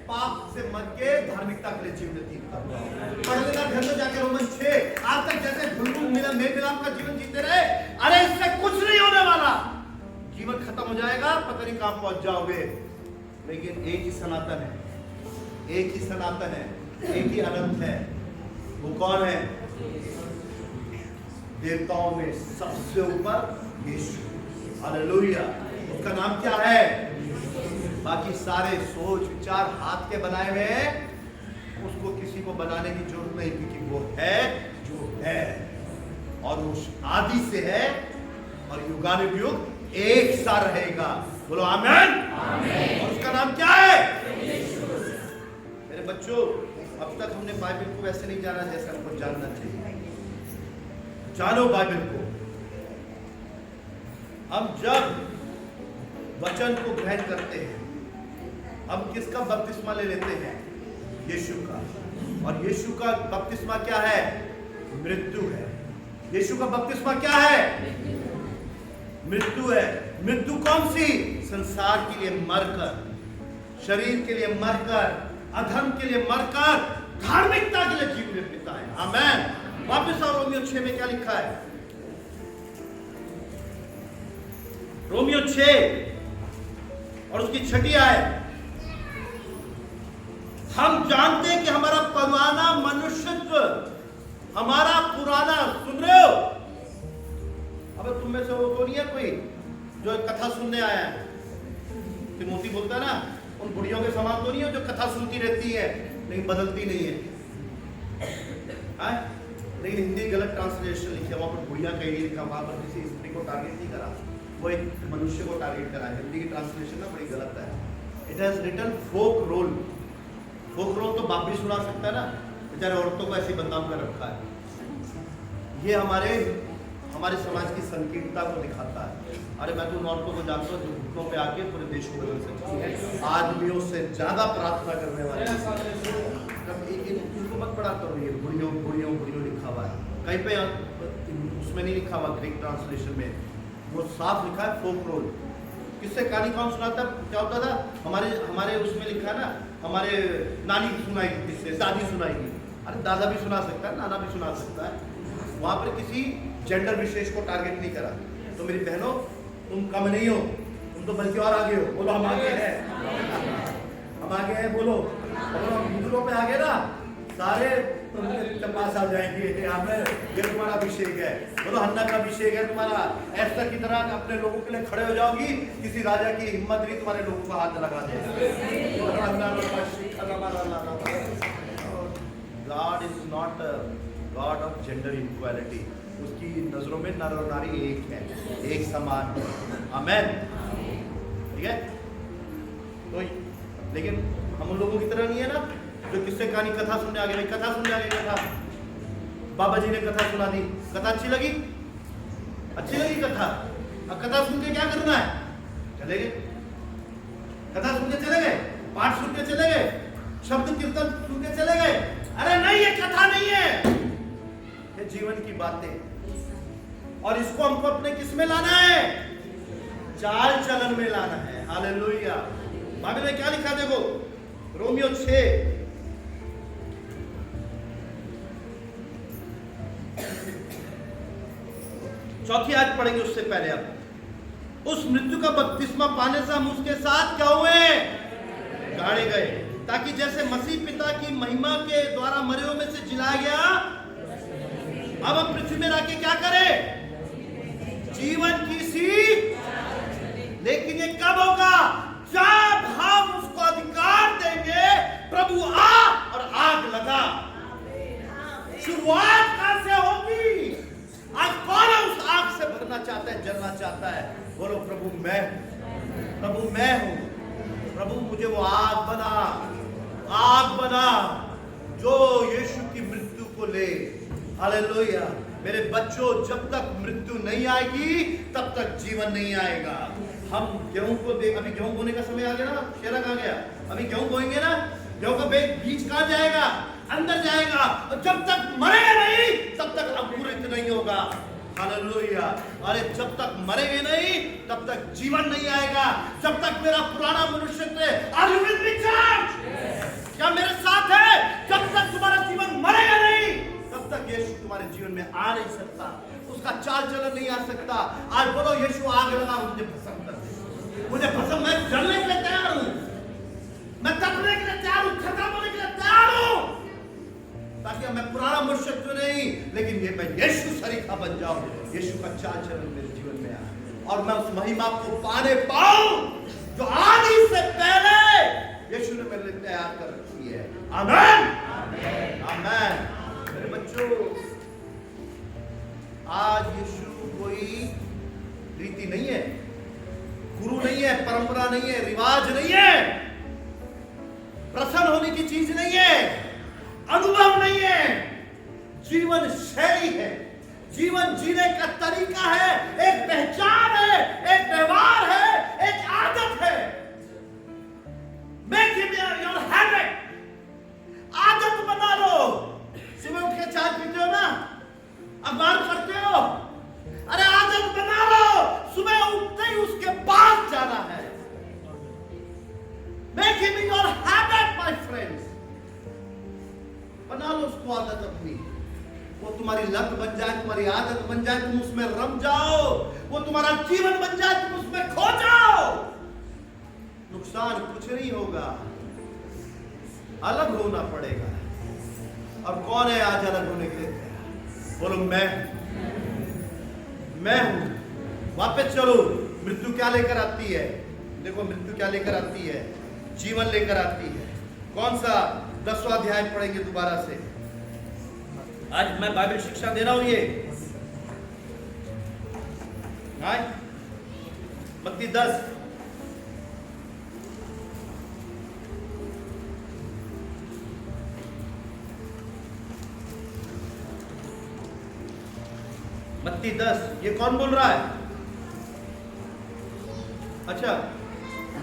पाप से मर के धार्मिकता के लिए जीवन व्यतीत करूंगा। पढ़ लेना घर में जाकर रोमन 6। आज तक जैसे भूल मेल मिलाप का जीवन जीते रहे, अरे इससे कुछ नहीं होने वाला, जीवन खत्म हो जाएगा, पता नहीं कहां पहुंच जाओगे। लेकिन एक ही सनातन है, एक ही सनातन है, एक ही अनंत है। वो कौन है? देवताओं में सबसे ऊपर यीशु। हालेलुया। उसका नाम क्या है? बाकी सारे सोच विचार हाथ के बनाए हुए हैं, उसको किसी को बनाने की जरूरत नहीं, क्योंकि वो है जो है और वो आदि से है और युगानुयुग एक सा रहेगा। बोलो आमीन। और उसका नाम क्या है? मेरे बच्चों, अब तक हमने बाइबल को वैसे नहीं जाना जैसे हमको जानना चाहिए। जानो बाइबल को। हम जब वचन को ग्रहण करते हैं, हम किसका बपतिस्मा ले लेते हैं? यीशु का। और यीशु का बपतिस्मा क्या है? मृत्यु है। यीशु का बपतिस्मा क्या है? मृत्यु है। मृत्यु कौन सी? संसार के लिए मरकर, शरीर के लिए मरकर, अधर्म के लिए मरकर, धार्मिकता के लिए जीवन बिताए। आमीन। वापस आओ रोमियो 6 में क्या लिखा है? रोमियो 6 और उसकी 6 आयत। हम जानते हैं कि हमारा पुराना मनुष्यत्व, हमारा पुराना, सुन रहे हो? अबे तुम में से वो तो नहीं है कोई जो कथा सुनने आया है? तिमोथी बोलता ना, उन बुढ़ियों के समान तो नहीं है जो कथा सुनती रहती है लेकिन बदलती नहीं है। लेकिन हिंदी गलत ट्रांसलेशन लिखा, वहां पर बुढ़िया कहीं नहीं लिखा, वहां पर किसी स्त्री को टारगेट नहीं करा, वो एक मनुष्य को टारगेट करा। हिंदी की ट्रांसलेशन ना बड़ी गलत है। It has written folk role. Folk role तो बाप भी सुना सकता है ना, बेचारे औरतों को ऐसे बदनाम कर रखा है। ये हमारे समाज की संकीर्णता को दिखाता है। अरे मैं तो उन औरतों को जानता हूँ जो घुटनों पे आके पूरे देश को बदल सकती है, आदमियों से ज्यादा प्रार्थना करने वाले। इनको मत पढ़ा करो, ये बुढ़ियों बुढ़ियों बुढ़ियों लिखा हुआ है कहीं पे, उसमें नहीं लिखा हुआ ग्रीक ट्रांसलेशन में, वो साफ लिखा है फोक रोल। किससे कहानी कौन सुनाता? क्या होता था? हमारे उसमें लिखा है ना, हमारे नानी सुनाई किससे, दादी सुनाएगी। अरे दादा भी सुना सकता है, नाना भी सुना सकता है। वहां पर किसी जेंडर विशेष को टारगेट नहीं करा। तो मेरी बहनों, तुम कम नहीं हो, तुम तो बल्कि और आगे हो। बोलो हम आगे हैं, हम आगे हैं। बोलो बुजुर्गों पे आगे ना, सारे के पास आ जाएंगे। ये तुम्हारा अभिषेक है। बोलो हन्ना का अभिषेक है तुम्हारा। एस्तर की तरह अपने लोगों के लिए खड़े हो जाओगी, किसी राजा की हिम्मत नहीं तुम्हारे लोगों को हाथ लगा देगा। God is not God of gender equality. उसकी नजरों में नर और नारी एक है, एक समान है। आमीन। ठीक है? तो लेकिन हम उन लोगों की तरह नहीं है ना जो किससे कहानी कथा सुनने आ गए। कथा सुनने आ गए, कथा बाबा जी ने कथा सुना दी, कथा अच्छी लगी, अच्छी लगी कथा। अब कथा सुन के क्या करना है? चले गए, कथा सुन के चले गए, पाठ सुन के चले गए, शब्द कीर्तन सुन के चले गए। अरे नहीं, ये कथा नहीं है, ये जीवन की बातें। और इसको हमको अपने किस में लाना है? चाल चलन में लाना है। हालेलुया। बाइबल में क्या लिखा देखो, रोमियो 6 चौथी आयत पढ़ेंगे। उससे पहले अब उस मृत्यु का बपतिस्मा पाने से हम उसके साथ क्या हुए? गाड़े गए, ताकि जैसे मसीह पिता की महिमा के द्वारा मरे हुए में से जिलाया गया, अब हम पृथ्वी में रह के क्या करें? जीवन की सीख। लेकिन ये कब होगा? जब हम उसको अधिकार देंगे, प्रभु आ और आग लगा। शुरुआत कहां से होगी? आज कौन उस आग से भरना चाहता है, जलना चाहता है? बोलो प्रभु मैं हूं। प्रभु मुझे वो आग बना जो यीशु की मृत्यु को ले। हालेलुया। मेरे बच्चों, जब तक मृत्यु नहीं आएगी तब तक जीवन नहीं आएगा। हम गेहूं को देख, अभी गेहूं बोने का समय आ गया ना, शेरा कहाँ गया? अभी गेहूं बोएंगे ना, गेहूं का बीज कहाँ जाएगा? अंदर जाएगा, और जब तक मरेगा नहीं तब तक अंकुरित नहीं होगा। हालेलुया। अरे जब तक मरेंगे नहीं तब तक जीवन नहीं आएगा। जब तक मेरा पुराना मनुष्य थे, are you with me church? क्या मेरे साथ है? जब तक तुम्हारा जीवन मरेगा नहीं तब तक यीशु तुम्हारे जीवन में आ नहीं सकता, उसका चाल चलन नहीं आ सकता। आज बोलो यीशु आग लगा, मुझे पसंद कर दे, मुझे पसंद, मैं जलने के लिए तैयार हूं, मैं तपने के लिए तैयार हूं, खत्म होने के लिए तैयार हूं, ताकि मैं पुराना मनुष्य तो नहीं, लेकिन ये मैं यीशु सरीखा बन जाऊं, यीशु का चाल चलन मेरे जीवन में आए और मैं उस महिमा को पाने पाऊं जो आदि से पहले यीशु ने मेरे लिए तैयार कर रखी है। आमीन, आमीन। मेरे बच्चों, आज यीशु कोई रीति नहीं है, गुरु नहीं है, परंपरा नहीं है, रिवाज नहीं है, प्रसन्न होने की चीज नहीं है, अनुभव नहीं है, जीवन शैली है, जीवन जीने का तरीका है, एक पहचान है, एक व्यवहार है, एक आदत है। Make it your habit. आदत बना लो। सुबह उठ के चाय पीते हो ना, अखबार पढ़ते हो, अरे आदत बना लो, सुबह उठते ही उसके पास जाना है। Make it your habit, my friends. बना लो उसको आदत अपनी, वो तुम्हारी लत बन जाए, तुम्हारी आदत बन जाए, तुम उसमें रम जाओ, वो तुम्हारा जीवन बन जाए, तुम उसमें खो जाओ, नुकसान कुछ नहीं होगा, अलग होना पड़ेगा। और कौन है आज अलग होने के लिए तैयार? बोलो मैं हूं। वापस चलो, मृत्यु क्या लेकर आती है? देखो मृत्यु क्या लेकर आती है? जीवन लेकर आती है। कौन सा? 10वां अध्याय पढ़ेंगे दोबारा से। आज मैं बाइबल शिक्षा दे रहा हूं, ये मत्ती 10 मत्ती 10। ये कौन बोल रहा है? अच्छा,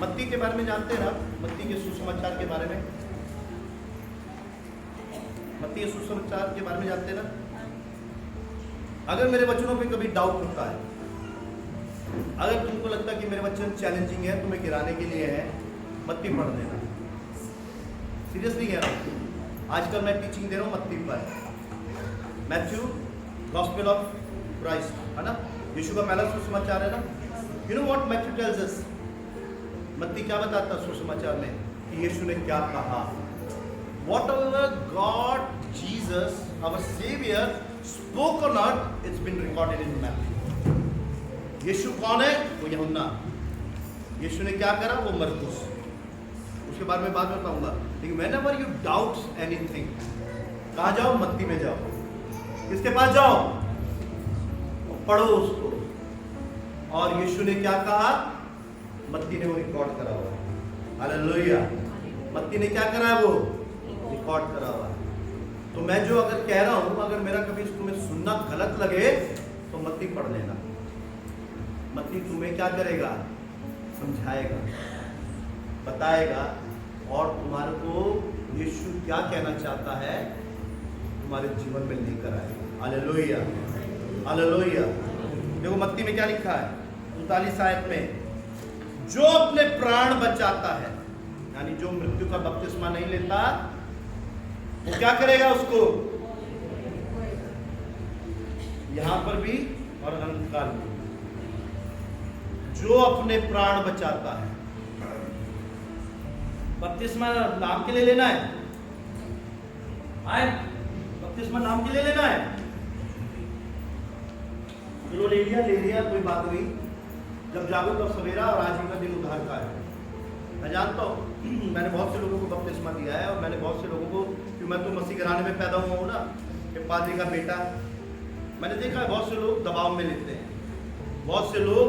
मत्ती के बारे में जानते हैं ना? मत्ती के सुसमाचार के बारे में, मत्ती के सुसमाचार के बारे में जानते हैं ना? अगर मेरे वचनों पे कभी डाउट होता है, अगर तुमको लगता है कि मेरे वचन चैलेंजिंग है, तुम्हें गिराने के लिए है, मत्ती पढ़ देना। सीरियसली कह रहा हूँ, आजकल मैं टीचिंग दे रहा हूँ मत्ती पर। मैथ्यू, गॉस्पेल ऑफ क्राइस्ट, है ना? यीशु का पहला सुसमाचार है ना? You know what Matthew tells us? मत्ती क्या बताता है सुसमाचार में कि यीशु ने क्या कहा? Whatever God, Jesus, our Savior spoke on earth, it's been recorded in Matthew. यीशु कौन है? वो यूहन्ना। यीशु ने क्या करा? वो मरकुस। उसके बारे में बात बताऊंगा। लेकिन whenever you doubt anything, कहाँ जाओ? मत्ती में जाओ। किसके पास जाओ? पढ़ो उसको। और यीशु ने क्या कहा? मत्ती ने वो रिकॉर्ड करा हुआ है। हालेलुया। मत्ती ने क्या करा है? वो रिकॉर्ड करा हुआ है। तो मैं जो अगर कह रहा हूं, अगर मेरा कभी तुम्हें सुनना गलत लगे तो मत्ती पढ़ लेना। मत्ती तुम्हें क्या करेगा? समझाएगा, बताएगा, और तुम्हारे को यीशु क्या कहना चाहता है तुम्हारे जीवन में लेकर आएगा। Hallelujah, hallelujah. देखो मत्ती में क्या लिखा है 39 आयत में, जो अपने प्राण बचाता है, यानी जो मृत्यु का बपतिस्मा नहीं लेता, वो क्या करेगा? उसको यहां पर भी और अंतकाल में, जो अपने प्राण बचाता है। बपतिस्मा नाम के लिए लेना है, बपतिस्मा नाम के लिए लेना है। चलो ले लिया, कोई बात नहीं। जब जागो तब सवेरा, और आज ही का दिन उद्धार का है। मैं जानता हूँ, मैंने बहुत से लोगों को बपतिस्मा दिया है, और मैंने बहुत से लोगों को, कि मैं तो मसीह घराने में पैदा हुआ हूँ ना, कि पादरी का बेटा। मैंने देखा है बहुत से लोग दबाव में लेते हैं, बहुत से लोग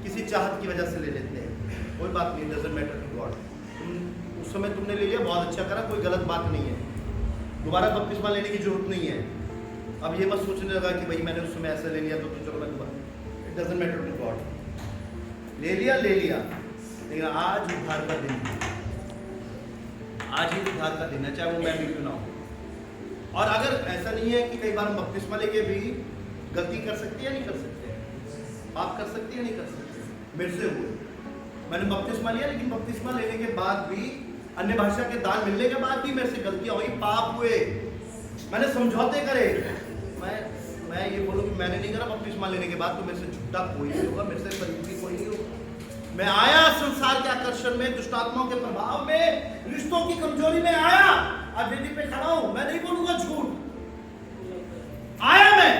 किसी चाहत की वजह से ले लेते हैं। कोई बात नहीं, डजंट मैटर टू गॉड। उस समय तुमने ले लिया, बहुत अच्छा करा, कोई गलत बात नहीं है। दोबारा बपतिस्मा लेने की जरूरत नहीं है। अब ये मत सोचने लगा कि भाई मैंने उस समय ऐसा ले लिया तो चलो मैं दोबारा, it doesn't matter to God. ले लिया, लेकिन आज उद्धार का दिन है, आज ही उद्धार का दिन है, चाहे वो मैं भी क्यों ना हो। और अगर ऐसा नहीं है कि कई बार हम बपतिस्मा लेके भी गलती कर सकते हैं, नहीं कर सकते, पाप कर सकते हैं, नहीं कर सकते। मेरे से हुए, मैंने बपतिस्मा लिया, लेकिन बपतिस्मा लेने के बाद भी, अन्य भाषा के दान मिलने के बाद भी मेरे से गलतियां हुई, पाप हुए, मैंने समझौते करे। मैं ये बोलूं कि मैंने नहीं करा बपतिस्मा लेने के बाद, तो मेरे से झूठा कोई नहीं होगा, मेरे से फरीदी कोई नहीं होगा। मैं आया संसार के आकर्षण में, दुष्ट आत्माओं के प्रभाव में, रिश्तों की कमजोरी में आया, आज वेदी पे खड़ा हूं, मैं नहीं बोलूंगा झूठ, आया मैं।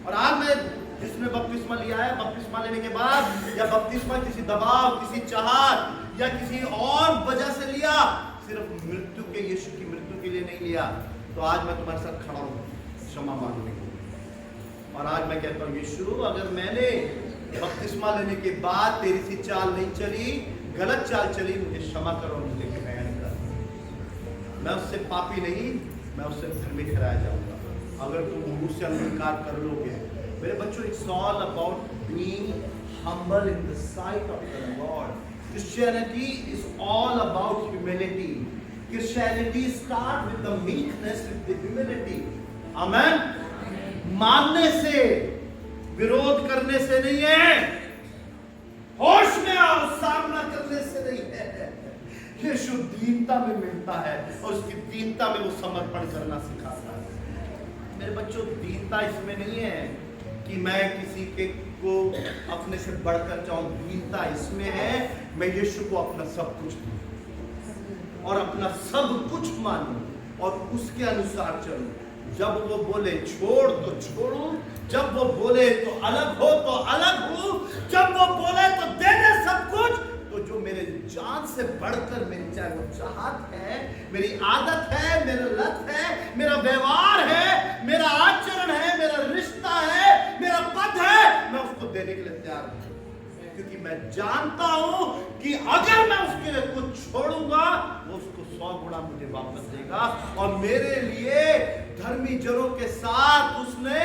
और आज मैं जिसने बपतिस्मा लिया है, बपतिस्मा लेने के बाद, या बपतिस्मा किसी दबाव, किसी चाहत या किसी और वजह से लिया, सिर्फ मृत्यु के, यीशु की मृत्यु के लिए नहीं लिया, तो आज मैं तुम्हारे साथ खड़ा हूं क्षमा मांगने को। और आज मैं कहता हूं, यीशु अगर मैंने बपतिस्मा लेने के बाद तेरी सी चाल नहीं चली, गलत चाल चली, मुझे क्षमा करो, मुझे लेके नया निकाल। मैं उससे पापी नहीं, मैं उससे धर्मी ठहराया जाऊंगा अगर तुम मुंह से अंगीकार कर लोगे। मेरे बच्चों, it's all about being humble in the site of the Lord. Christianity is all about humility. Christianity starts with the meekness, with the humility. Amen. मानने से, विरोध करने से नहीं है, होश में आओ, सामना करने से नहीं है। यीशु दीनता में मिलता है और उसकी दीनता में वो समर्पण करना सिखाता है। मेरे बच्चों, दीनता इसमें नहीं है कि मैं किसी के को अपने से बढ़कर चाहूं, दीनता इसमें है मैं यीशु को अपना सब कुछ दूं और अपना सब कुछ मानूं और उसके अनुसार चलूं। जब वो बोले छोड़ तो छोड़ूं, जब वो बोले तो अलग हो तो अलग हो, जब वो बोले तो दे दे सब कुछ। तो जो मेरे जान से बढ़कर मेरी, चाहे वो चाहत है, मेरी आदत है, मेरा लत है, मेरा व्यवहार है, मेरा आचरण है, मेरा रिश्ता है, मेरा पद है, मैं उसको देने के लिए तैयार हूं, क्योंकि मैं जानता हूं कि अगर मैं उसके लिए कुछ छोड़ूंगा, वो उसको 100 गुना मुझे वापस देगा। और मेरे लिए धर्मी जनों के साथ उसने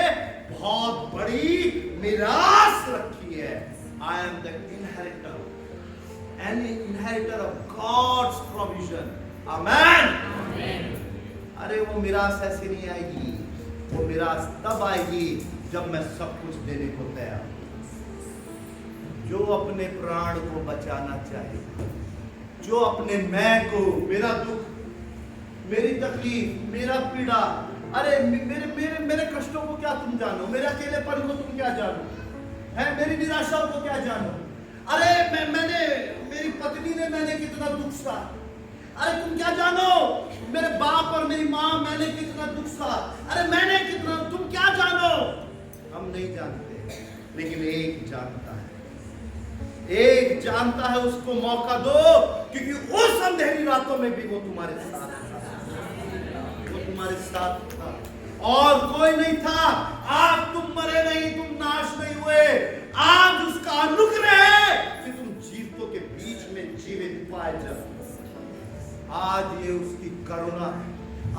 बहुत बड़ी मिरास रखी है। I am the inheritor, an inheritor of God's provision. Amen. अरे वो मिरास ऐसी नहीं आएगी, वो मिरास तब आएगी जब मैं सब कुछ देने को तैयार हूं। जो अपने प्राण को बचाना चाहे, जो अपने मैं को, मेरा दुख, मेरी तकलीफ, मेरा पीड़ा, अरे मेरे मेरे मेरे कष्टों को क्या तुम जानो, मेरे अकेलेपन को तुम क्या जानो, है मेरी निराशाओं को क्या जानो। अरे मेरी पत्नी ने मैंने कितना दुख सहा, अरे तुम क्या जानो, मेरे बाप और मेरी माँ मैंने कितना दुख सहा, अरे मैंने कितना, तुम क्या जानो। हम नहीं जानते, लेकिन एक जानता है, एक जानता है, उसको मौका दो, क्योंकि उस अंधेरी रातों में भी वो तुम्हारे साथ था, वो तुम्हारे साथ था और कोई नहीं था। आज तुम मरे नहीं, तुम नाश नहीं हुए, आज उसका अनुग्रह है कि तुम जीवितों के बीच में जीवित पाए जाओ। आज ये उसकी करुणा है,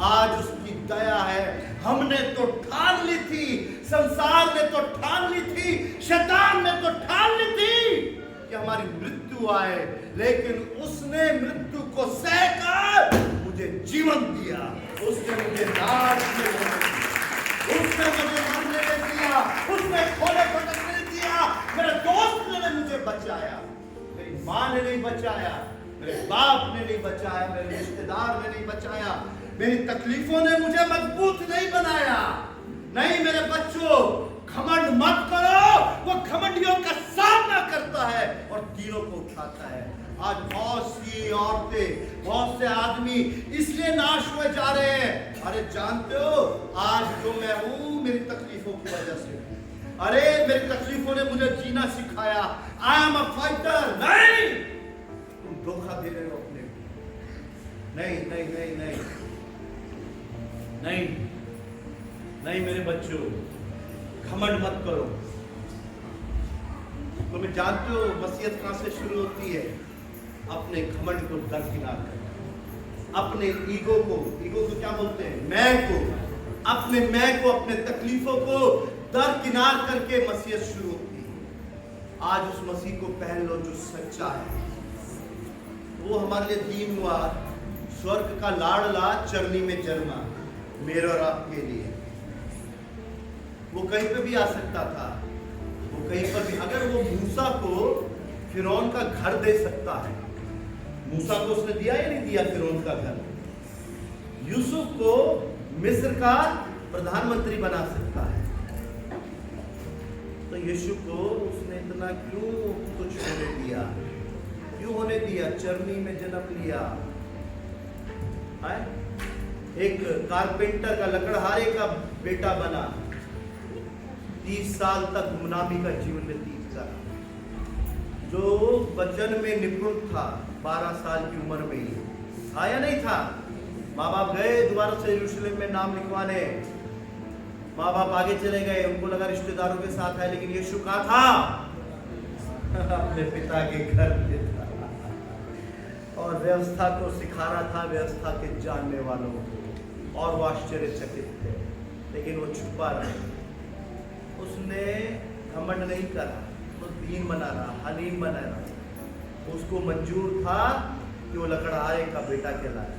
आज उसकी दया है। हमने तो ठान ली थी, संसार ने तो ठान ली थी, शैतान ने तो ठान ली थी कि हमारी मृत्यु आए, लेकिन उसने मृत्यु को सहकर मुझे जीवन दिया। उसने मुझे नाश नहीं दिया, उसने मुझे मरने नहीं दिया, उसने खोले भटकने नहीं दिया। मेरे दोस्त ने मुझे बचाया, मेरी माँ ने नहीं बचाया, मेरे बाप ने नहीं बचाया, मेरे रिश्तेदार ने नहीं बचाया, मेरी तकलीफों ने मुझे मजबूत नहीं बनाया। नहीं मेरे बच्चों, घमंड मत करो, वो घमंडियों का सामना करता है और तीरों को उठाता है। आज बहुत सी औरतें, बहुत से आदमी इसलिए नाश हुए जा रहे हैं। अरे जानते हो, आज जो मैं हूं मेरी तकलीफों की वजह से, अरे मेरी तकलीफों ने मुझे जीना सिखाया। I am a fighter. नहीं, तुम धोखा दे रहे हो अपने को। नहीं नहीं नहीं नहीं नहीं नहीं मेरे बच्चों, घमंड मत करो। तुम्हें जानते हो वसीयत कहां से शुरू होती है? अपने घमंड को दरकिनार करना, अपने ईगो को क्या बोलते हैं, मैं को, अपने मैं को, अपने तकलीफों को दरकिनार करके मसीहत शुरू होती है। आज उस मसीह को पहन लो जो सच्चा है। वो हमारे लिए दीन हुआ, स्वर्ग का लाडला चरनी में जन्मा मेरे और आपके लिए। वो कहीं पे भी आ सकता था, वो कहीं पर भी। अगर वो मूसा को फिरौन का घर दे सकता है, मूसा को उसने दिया या नहीं दिया फिरौन का घर? यूसुफ को मिस्र का प्रधानमंत्री बना सकता है, तो यीशु को उसने इतना क्यों कुछ होने दिया? क्यों होने दिया? चरनी में जन्म लिया है? एक कारपेंटर का, लकड़हारे का बेटा बना, 30 साल तक गुमनामी का जीवन व्यतीत करा। जो वचन में निपुण था 12 साल की उम्र में ही था या नहीं था? माँ बाप गए दोबारा से यरूशलेम में नाम लिखवाने, माँ बाप आगे चले गए, उनको लगा रिश्तेदारों के साथ है, लेकिन यीशु कहाँ था? अपने पिता के घर पे था और व्यवस्था को सिखा रहा था, व्यवस्था के जानने वालों को, और वो आश्चर्यचकित थे, लेकिन वो छुपा रहा। उसने घमंड नहीं करा, वो दीन बना रहा, हलीम बना रहा। उसको मंजूर था कि वो लकड़हारे का बेटा कहलाए,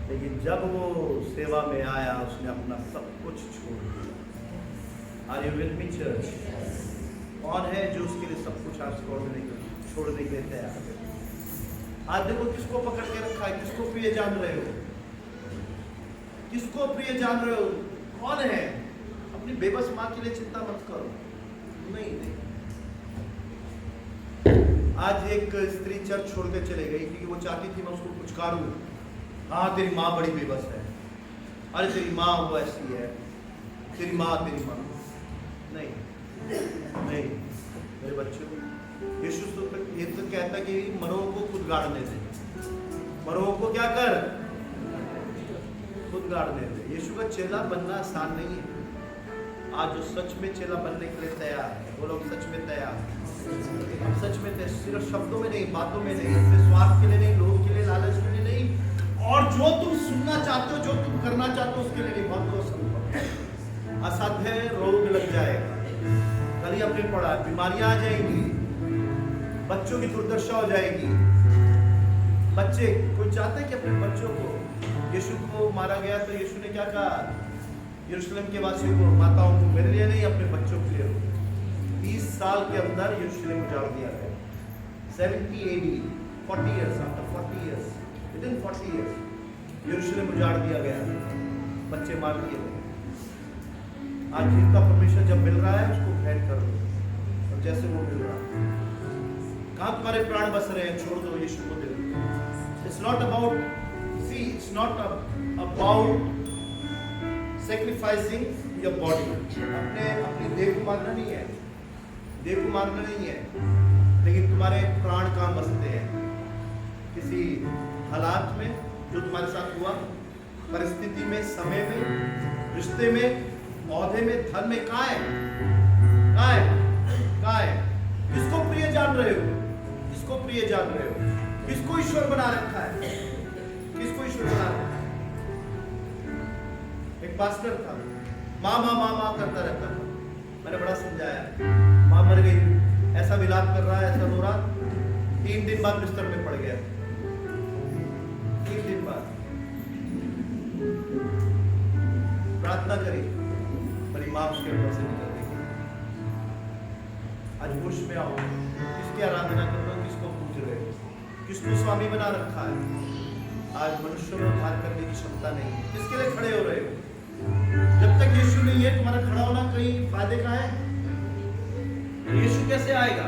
लेकिन जब वो सेवा में आया उसने अपना सब कुछ छोड़ दिया। Are you with me church? कौन है जो उसके लिए सब कुछ आज छोड़ने के लिए तैयार है? आज देखो किसको पकड़ के रखा है, किसको प्रिय जान रहे हो? किसको प्रिय जान रहे हो? कौन है? अपनी बेबस माँ के लिए चिंता मत करो, नहीं। आज एक स्त्री चर्च छोड़ के चले गई क्योंकि वो चाहती थी मैं उसको पुचकारूं। हाँ तेरी माँ बड़ी बेबस है, अरे तेरी माँ वो ऐसी है, तेरी माँ नहीं मेरे बच्चों, यीशु तो ये तो कहता कि मरो को खुद गाड़ने दे, मरो को क्या कर, खुद गाड़ने दे। यीशु का चेला बनना आसान नहीं है। आज जो सच में चेला बनने के लिए तैयार है, वो लोग सच में तैयार हैं। हम सच में तैयार, सिर्फ शब्दों में नहीं, बातों में नहीं, अपने स्वार्थ के लिए नहीं, लोगों के लिए, लालच के लिए नहीं, और जो तुम सुनना चाहते हो, जो तुम करना चाहते हो उसके लिए नहीं। बहुत असंभव, असाध्य, रोग लग जाएगा। कल ही हमने पढ़ा, बीमारियां आ जाएंगी, बच्चों की दुर्दशा हो जाएगी। बच्चे, कोई चाहते हैं कि अपने बच्चों को, यीशु को मारा गया तो यीशु ने क्या कहा? यरूशलेम के वासियों को, माताओं को, मेरे लिए नहीं अपने बच्चों के लिए। 30 साल के अंदर यरूशलेम उजाड़ दिया गया। 70 AD, 40 years, after 40 years, within 40 years, यरूशलेम उजाड़ दिया गया, बच्चे मार दिए गए। आज जिनका परमेश्वर जब मिल रहा है उसको ग्रहण कर दो, और जैसे वो मिल रहा है, कहाँ तुम्हारे प्राण बस रहे हैं, छोड़ दो, यीशु को दे दो। It's not about, see, it's not about sacrificing your body. अपनी देह को मारना नहीं है, देह को मारना नहीं है, लेकिन तुम्हारे प्राण कहाँ बसते हैं? किसी हालात में जो तुम्हारे साथ हुआ, परिस्थिति में, समय में, रिश्ते में, औहदे में, धन में, कहाँ है? कहाँ है? कहाँ है? किसको प्रिय जान रहे हो? किसको प्रिय जान रहे हो? किसको ईश्वर बना रखा है? किसको ईश्वर बना रखा है? एक पास्टर था, माँ माँ माँ माँ करता रहता था। मैंने बड़ा समझाया, माँ मर गई, ऐसा विलाप कर रहा है, ऐसा रो रहा। 3 दिन बाद बिस्तर में पड़ गया, 3 दिन बाद प्रार्थना करी, मेरी माँ उसके ऊपर से निकल गई। आज होश में आओ, किसकी आराधना कर रहे हो, किसको पूज रहे हो, किसको स्वामी बना रखा है? आज मनुष्य में उद्धार करने की क्षमता नहीं है। किसके लिए खड़े हो रहे हो? जब तक यीशु नहीं है, तुम्हारा खड़ा होना कहीं फायदे का है? यीशु कैसे आएगा?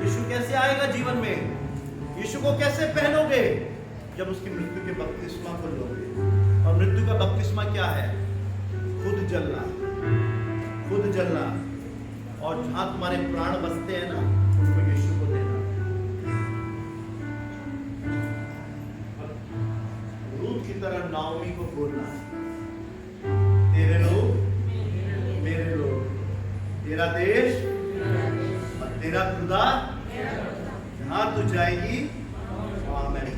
यीशु कैसे आएगा जीवन में? यीशु को कैसे पहनोगे? जब उसकी मृत्यु के बपतिस्मा को लोगे। और मृत्यु का बपतिस्मा क्या है? खुद जलना, खुद जलना। और जहां तुम्हारे प्राण बसते हैं ना, उनको यीशु को देना। रूत की तरह नाओमी को बोलना, तेरे लोग मेरे लोग, तेरा देश और तेरा खुदा जहां तू जाएगी आमीन।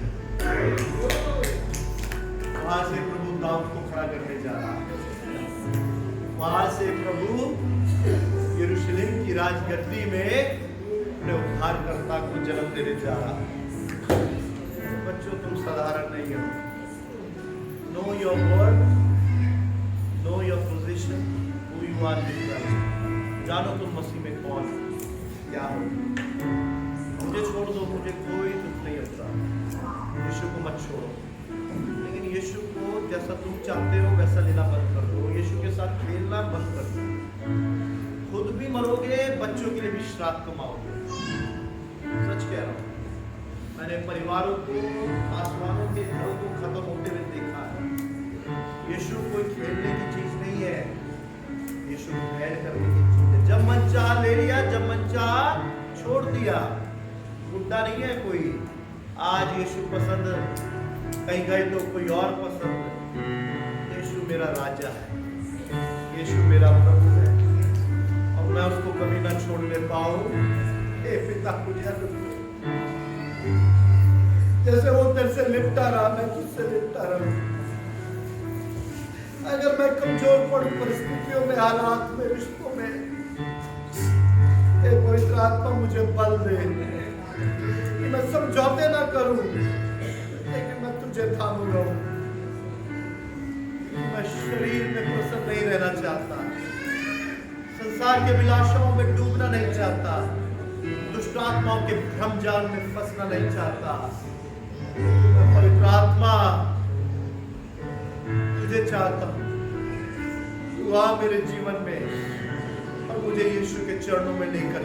वहां से प्रभु दाऊद को खड़ा करने जा रहा है, वहां से प्रभु यरूशलेम की राजगद्दी में अपने उद्धारकर्ता को जन्म देने जा रहा है। बच्चों, तुम साधारण नहीं हो। Know your word, know your position, who you are in Christ. जानो तुम मसीह में कौन क्या हो। मुझे छोड़ दो, मुझे कोई दुख नहीं होता। यीशु को मत छोड़ो, लेकिन यीशु को जैसा तुम चाहते हो वैसा लेना बंद कर दो। यीशु के साथ खेलना बंद कर दो। खुद भी मरोगे, बच्चों के लिए भी श्राप कमाओगे। सच कह रहा हूं, मैंने परिवारों को, आसमानों के घरों को खत्म होते हुए देखा है। यीशु कोई खेलने की चीज नहीं है, यीशु भेड़ करने की चीज है। जब मन चाह ले लिया, जब मन चाह छोड़ दिया। बुढ़ा नहीं है कोई। आज यीशु पसंद, कहीं गए तो कोई और पसंद। यीशु मेरा राजा है, यीशु मेरा प्रभु है, और मैं उसको कभी ना छोड़ने पाऊं। हे पिता, जैसे वो तेरे से लिपटा रहा, मैं तुझसे लिपटा रहा। अगर मैं कमजोर पड़ूं परिस्थितियों में, हालात में, रिश्तों में, हे पवित्र आत्मा मुझे बल दे कि मैं समझौते ना करूं, लेकिन मैं तुझे थामूंगा। मैं शरीर में प्रसन्न नहीं रहना चाहता, संसार के विलासों में डूबना नहीं चाहता, दुष्ट आत्माओं के भ्रम जाल में फंसना नहीं चाहता। पवित्र आत्मा, तुझे चाहता हूं, तू आ मेरे जीवन में और मुझे यीशु के चरणों में लेकर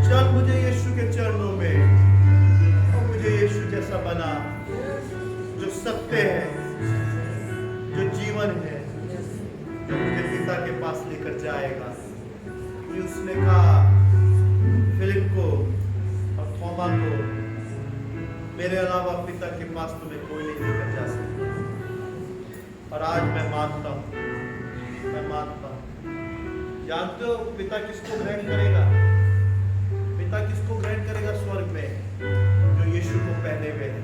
चल मुझे यीशु के चरणों में, और मुझे यीशु जैसा बना, जो सत्य है, जो जीवन है, जो मुझे पिता के पास लेकर जाएगा। उसने कहा फिलिप को और थोमा को, मेरे अलावा पिता के पास तुम्हें कोई नहीं लेकर जा सकता। और आज मैं मानता हूँ, मैं मानता हूँ। जानते हो पिता किसको ग्रहण करेगा? पिता किसको ग्रहण करेगा स्वर्ग में? जो यीशु को पहने हुए है,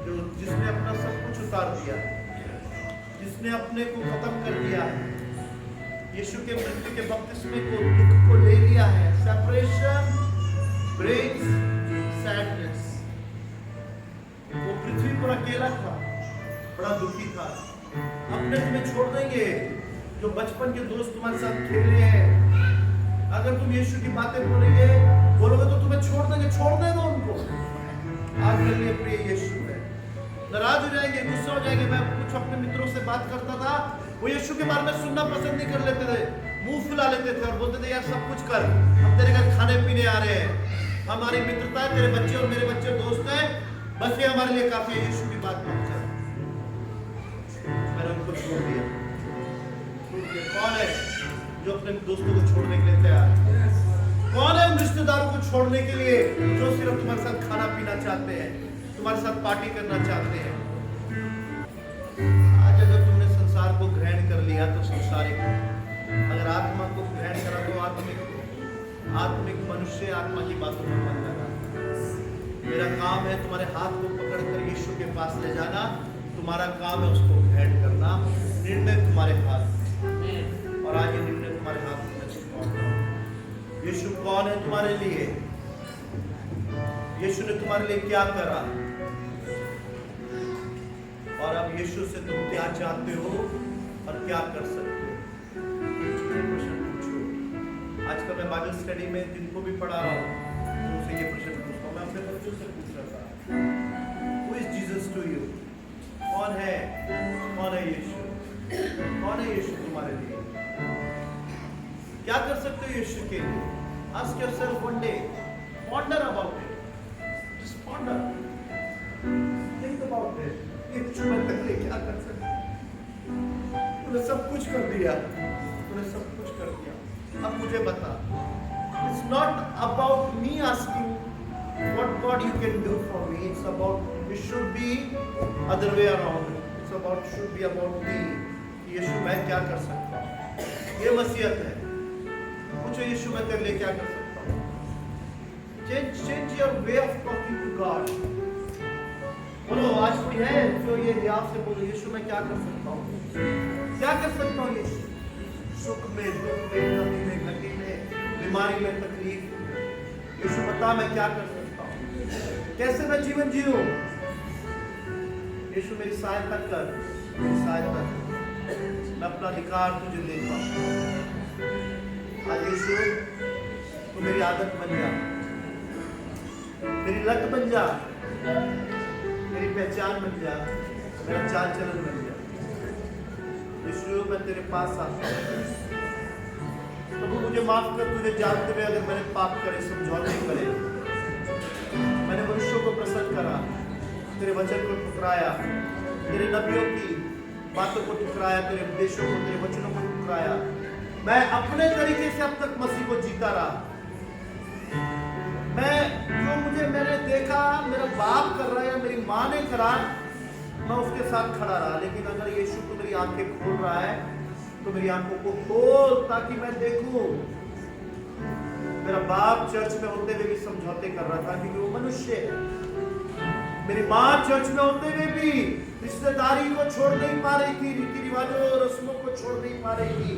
जो जिसने अपना सब कुछ उतार दिया, जिसने अपने को खत्म कर दिया है, यीशु के मृत्यु के बपतिस्मे को, दुख को ले लिया है। Separation brings sadness. वो पृथ्वी पर अकेला था, बड़ा दुखी था। अपने तुम्हें छोड़ देंगे, जो बचपन के दोस्त तुम्हारे साथ खेले हैं, अगर तुम यीशु की बातें बोलोगे तो तुम्हें छोड़ देंगे। छोड़ने दो उनको। आज मेरे लिए प्रिय यीशु है। नाराज हो जाएंगे, गुस्सा हो जाएंगे। मैं कुछ अपने मित्रों से बात करता था, वो यीशु के बारे में सुनना पसंद नहीं कर लेते थे, मुंह फुला लेते थे और बोलते थे यार सब कुछ कर, हम तेरे घर खाने पीने आ रहे हैं, हमारी मित्रता है, तेरे बच्चे और मेरे बच्चे दोस्त हैं, बस ये हमारे लिए काफी है, यीशु की बात मत कर। मैंने उनको छोड़ दिया। कौन है जो अपने दोस्तों को छोड़ने के लिए तैयार है? कौन है उन रिश्तेदारों को छोड़ने के लिए जो सिर्फ तुम्हारे साथ खाना पीना चाहते हैं, तुम्हारे साथ पार्टी करना चाहते हैं? आज अगर तुमने संसार को ग्रहण कर लिया तो संसारिक, अगर आत्मा को ग्रहण करा तो आत्मिक मनुष्य आत्मा की बातों में मन लगा। मेरा काम है तुम्हारे हाथ को पकड़कर यीशु के पास ले जाना, तुम्हारा काम है उसको ग्रहण करना। निर्णय तुम्हारे हाथ, और आज ये निर्णय तुम्हारे हाथ में। यीशु कौन है तुम्हारे लिए? यीशु ने तुम्हारे लिए क्या करा? और अब यीशु से तुम क्या चाहते हो और क्या कर सकते हो? प्रश्न पूछो। आजकल मैं बाइबल स्टडी में जिनको भी पढ़ा रहा हूँ उनसे ये प्रश्न पूछता हूँ। मैं अपने बच्चों से पूछ रहा था, Who is Jesus to you? कौन है यीशु? कौन है यीशु तुम्हारे लिए? क्या कर सकते हो यीशु के लिए? Ask yourself one day, ponder about it. Just ponder. Think about it. यीशु मेरे लिए क्या कर सकते? तूने सब कुछ कर दिया, तूने सब कुछ कर दिया। अब मुझे बता। It's not about me asking what God you can do for me. It's about, it should be other way around. It's about, should be about me. यीशु मैं क्या कर सकता हूँ? ये वसीयत है। पूछो यीशु मैं तेरे लिए क्या कर सकता हूँ? Change your way of talking to God. बोलो आज कोई है जो ये आपसे बोलो यीशु मैं क्या कर सकता हूँ? क्या कर सकता हूँ यीशु? सुख में, दुख में, कमी में, घटी में, बीमारी में, तकलीफ। यीशु बता मैं क्या कर सकता हूँ, कैसे मैं जीवन जीऊं। यीशु मेरी सहायता कर, मेरी सहायता कर, मैं अपना अधिकार तुझे देता हूँ। आज यीशु तू मेरी आदत बन जा, मेरी लत बन जा, मेरी पहचान बन जा, मेरा चाल चलन बन जा। यीशु मैं तेरे पास आता हूँ, प्रभु मुझे माफ कर, तुझे जानते हुए अगर मैंने पाप करे, समझौते करे, मैंने मनुष्यों को प्रसन्न करा, तेरे वचन को ठुकराया, तेरे नबियों की बातों को ठुकराया, तेरे उपदेशों को, तेरे वचनों को ठुकराया, मैं अपने तरीके से अब तक मसीह को जीता रहा। मैं जो मुझे मैंने देखा मेरा बाप कर रहा है या मेरी माँ ने करा, मैं उसके साथ खड़ा रहा। लेकिन अगर यीशु तो मेरी आंखें खोल रहा है तो मेरी आंखों को खोल ताकि मैं देखूं। मेरा बाप चर्च में होते हुए भी समझौते कर रहा था क्योंकि वो मनुष्य है। मेरी माँ चर्च में होते हुए भी रिश्तेदारी को छोड़ नहीं पा रही थी, रीति रिवाजों और रस्मों को छोड़ नहीं पा रही थी।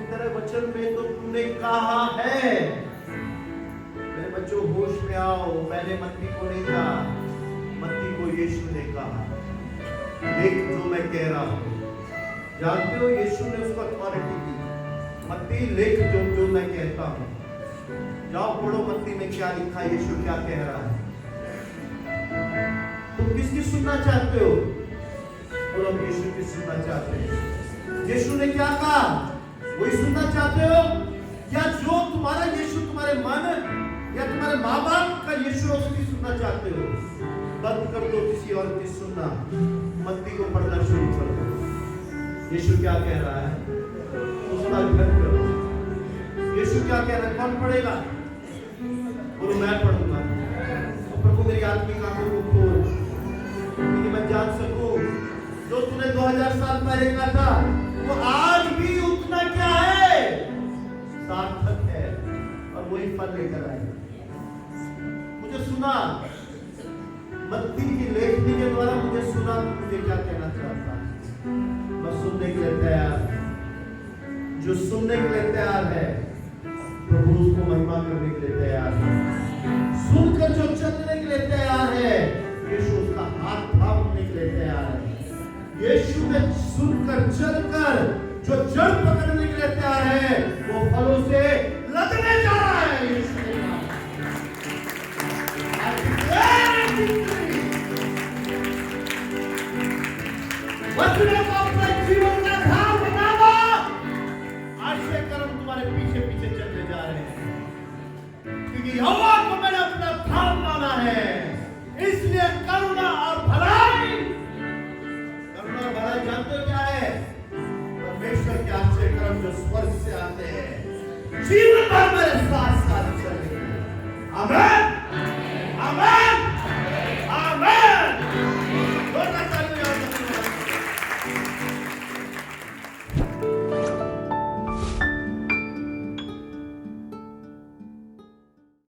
तेरे वचन में तो तूने कहा है, मेरे बच्चों होश में आओ, मैंने मत्ती को नहीं कहा, मत्ती को यीशु ने कहा, देख जो मैं कह रहा हूं। जानते हो यीशु ने उसको अथॉरिटी दी, मत्ती लिख जो जो मैं कहता हूं। जाओ पढ़ो मत्ती में क्या लिखा, यीशु क्या कह रहा है। तुम किसकी सुनना चाहते हो? बोलो हम यीशु की सुनना चाहते हैं। यीशु ने क्या कहा वही सुनना चाहते हो, या जो तुम्हारा यीशु तुम्हारे मन या तुम्हारे माँ बाप का यीशु उसकी सुनना चाहते हो? बंद कर दो किसी और की सुनना, मत्ती को पढ़ना शुरू कर दो। यीशु क्या कह रहा है उसका अध्ययन करो। यीशु क्या कह रहा है, कौन पढ़ेगा? बोलो मैं पढ़ूंगा। तो प्रभु मेरी आत्मिक आंखों को खोल कि मैं जान सकूं जो तूने 2000 साल पहले कहा था वो आज भी उतना क्या है, सार्थक है और वही फल लेकर आए। मुझे सुना मत्ती की लेखनी के द्वारा, मुझे सुना तो मुझे क्या कहना चाहता, मैं सुनने के लिए तैयार। जो सुनने के लिए तैयार है प्रभु उसको महिमा करने के लिए तैयार है। सुनकर जो चलने के लिए तैयार है यीशु उसका हाथ थामने के लिए तैयार है। यीशु में सुनकर चलकर जो जड़ पकड़ने के लिए तैयार है वो फलों से लदने जा रहा है। यीशु ने कहा वचनों को अपने जीवन का धाम बनाओ। आश्चर्य कर्म तुम्हारे पीछे पीछे चलने जा रहे हैं क्योंकि यहोवा को मैंने अपना धाम माना है। इसलिए करुणा और भलाई, करुणा और भलाई जानते हो क्या है? परमेश्वर के आश्चर्य कर्म जो स्वर्ग से आते हैं जीवन भर मेरे साथ साथ चलेंगे। आमीन।